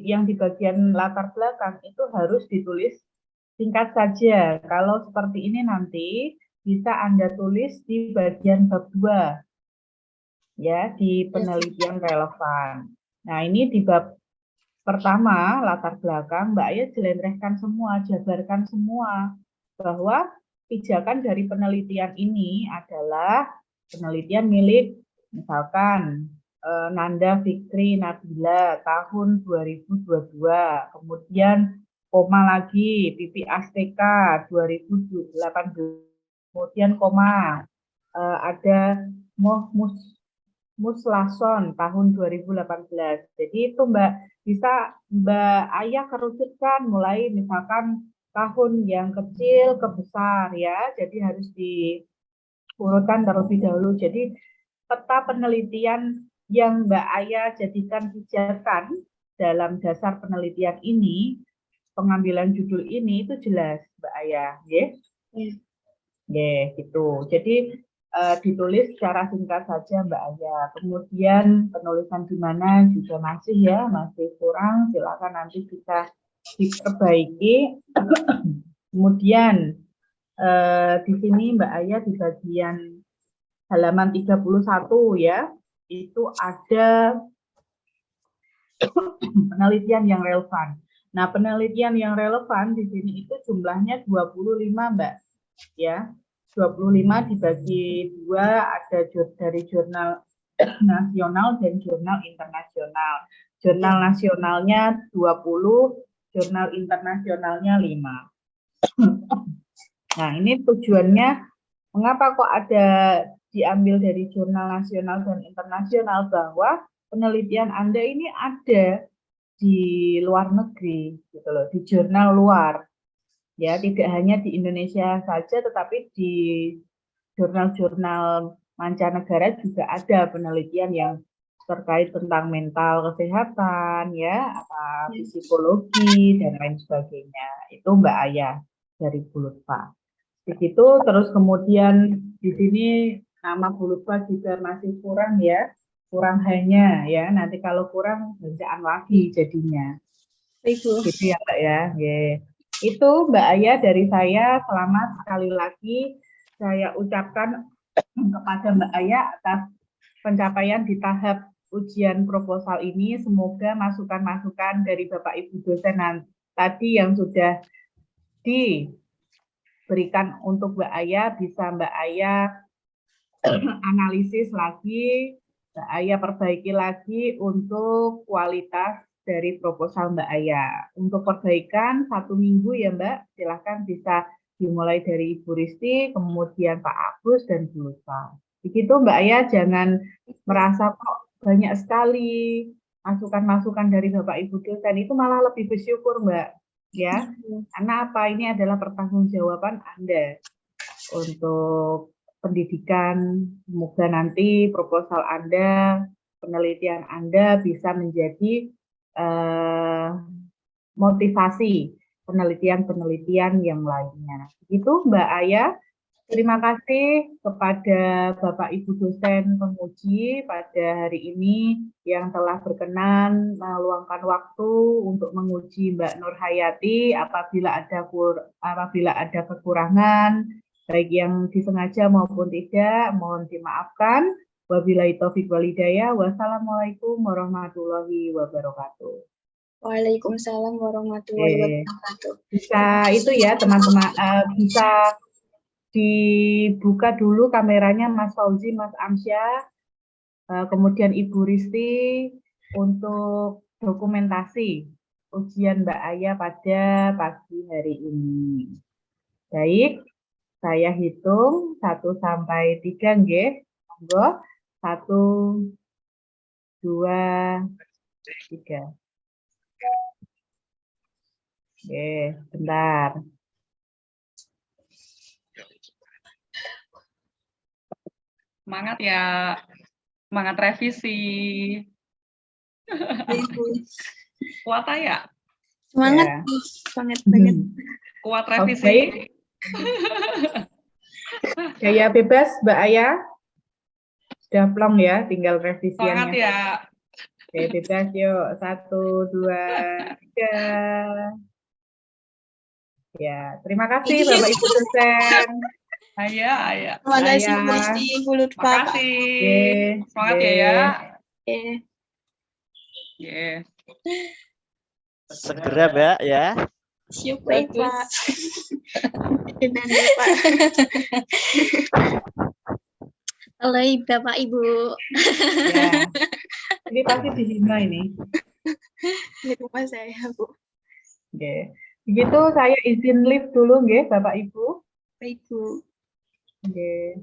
yang di bagian latar belakang itu harus ditulis singkat saja. Kalau seperti ini nanti bisa Anda tulis di bagian bab 2, ya, di penelitian relevan. Nah, ini di bab pertama, latar belakang, Mbak Aya jelentrehkan semua, jabarkan semua, bahwa pijakan dari penelitian ini adalah penelitian milik, misalkan, Nanda Fikri Nabila tahun 2022, kemudian koma lagi, Pipi Asteka 2018, kemudian koma, ada Muslason tahun 2018. Jadi itu Mbak, bisa Mbak Aya kerucutkan mulai misalkan tahun yang kecil ke besar ya. Jadi harus diurutkan terlebih dahulu. Jadi peta penelitian yang Mbak Aya jadikan pijakan dalam dasar penelitian ini, pengambilan judul ini itu jelas Mbak Aya, ya. Gitu. Jadi ditulis secara singkat saja Mbak Aya. Kemudian penulisan di mana juga masih ya, masih kurang, silakan nanti bisa diperbaiki. Kemudian di sini Mbak Aya di bagian halaman 31 ya, itu ada penelitian yang relevan. Nah, penelitian yang relevan di sini itu jumlahnya 25 Mbak, ya. 25 dibagi 2, ada dari jurnal nasional dan jurnal internasional. Jurnal nasionalnya 20, jurnal internasionalnya 5. Nah, ini tujuannya mengapa kok ada diambil dari jurnal nasional dan internasional, bahwa penelitian Anda ini ada di luar negeri gitu loh, di jurnal luar. Ya, tidak hanya di Indonesia saja, tetapi di jurnal-jurnal mancanegara juga ada penelitian yang terkait tentang mental kesehatan, ya, apa psikologi dan lain sebagainya. Itu Mbak Aya dari Bulutva. Begitu, terus kemudian di sini nama Bulutva juga masih kurang ya, kurang hanya ya. Nanti kalau kurang bacaan lagi jadinya. Ibu. Gitu ya Mbak ya. Itu Mbak Aya dari saya. Selamat sekali lagi saya ucapkan kepada Mbak Aya atas pencapaian di tahap ujian proposal ini. Semoga masukan-masukan dari Bapak Ibu dosen tadi yang sudah diberikan untuk Mbak Aya bisa Mbak Aya analisis lagi, Mbak Aya perbaiki lagi untuk kualitas dari proposal Mbak Aya. Untuk perbaikan 1 minggu ya Mbak, silahkan bisa dimulai dari Ibu Risti, kemudian Pak Agus dan Bu Lutfa. Begitu Mbak Aya, jangan merasa kok banyak sekali masukan-masukan dari Bapak Ibu dosen, itu malah lebih bersyukur Mbak. Ya, karena apa, ini adalah pertanggungjawaban Anda untuk pendidikan. Semoga nanti proposal Anda, penelitian Anda bisa menjadi motivasi penelitian-penelitian yang lainnya. Itu Mbak Aya. Terima kasih kepada Bapak Ibu dosen penguji pada hari ini yang telah berkenan meluangkan waktu untuk menguji Mbak Nur Hayati. Apabila ada kekurangan, baik yang disengaja maupun tidak, mohon dimaafkan. Wabillahi taufiq wal hidayah. Wassalamualaikum warahmatullahi wabarakatuh. Waalaikumsalam warahmatullahi wabarakatuh. Bisa itu ya teman-teman, bisa dibuka dulu kameranya Mas Fauzi, Mas Amsyah, kemudian Ibu Risti untuk dokumentasi ujian Mbak Aya pada pagi hari ini. Baik, saya hitung 1 sampai 3 nggih. Monggo. 1, 2, 3. Oke, bentar. Semangat ya, semangat revisi. Kuat ya? Semangat, Ya. semangat banget. Kuat Oke. revisi. Gaya bebas Mbak Aya. Sudah plong ya, tinggal Semangat revisiannya. ya. Oke, bebas yuk. 1, 2, 3. Ya, terima kasih Bapak Ibu dosen. Aya. Terima kasih Saya- Bu Risti, Bu Lutfa. Makasih. Oke, Semangat oke. ya. Oke. Yeah. Segera Mbak ya. Siap baik Pak. Dengan Pak. Halo Bapak Ibu. Ya. Ini pasti dihina ini. Di rumah saya Bu. Oke. Begitu saya izin lift dulu nggih Bapak Ibu. Baik Bu. Oke.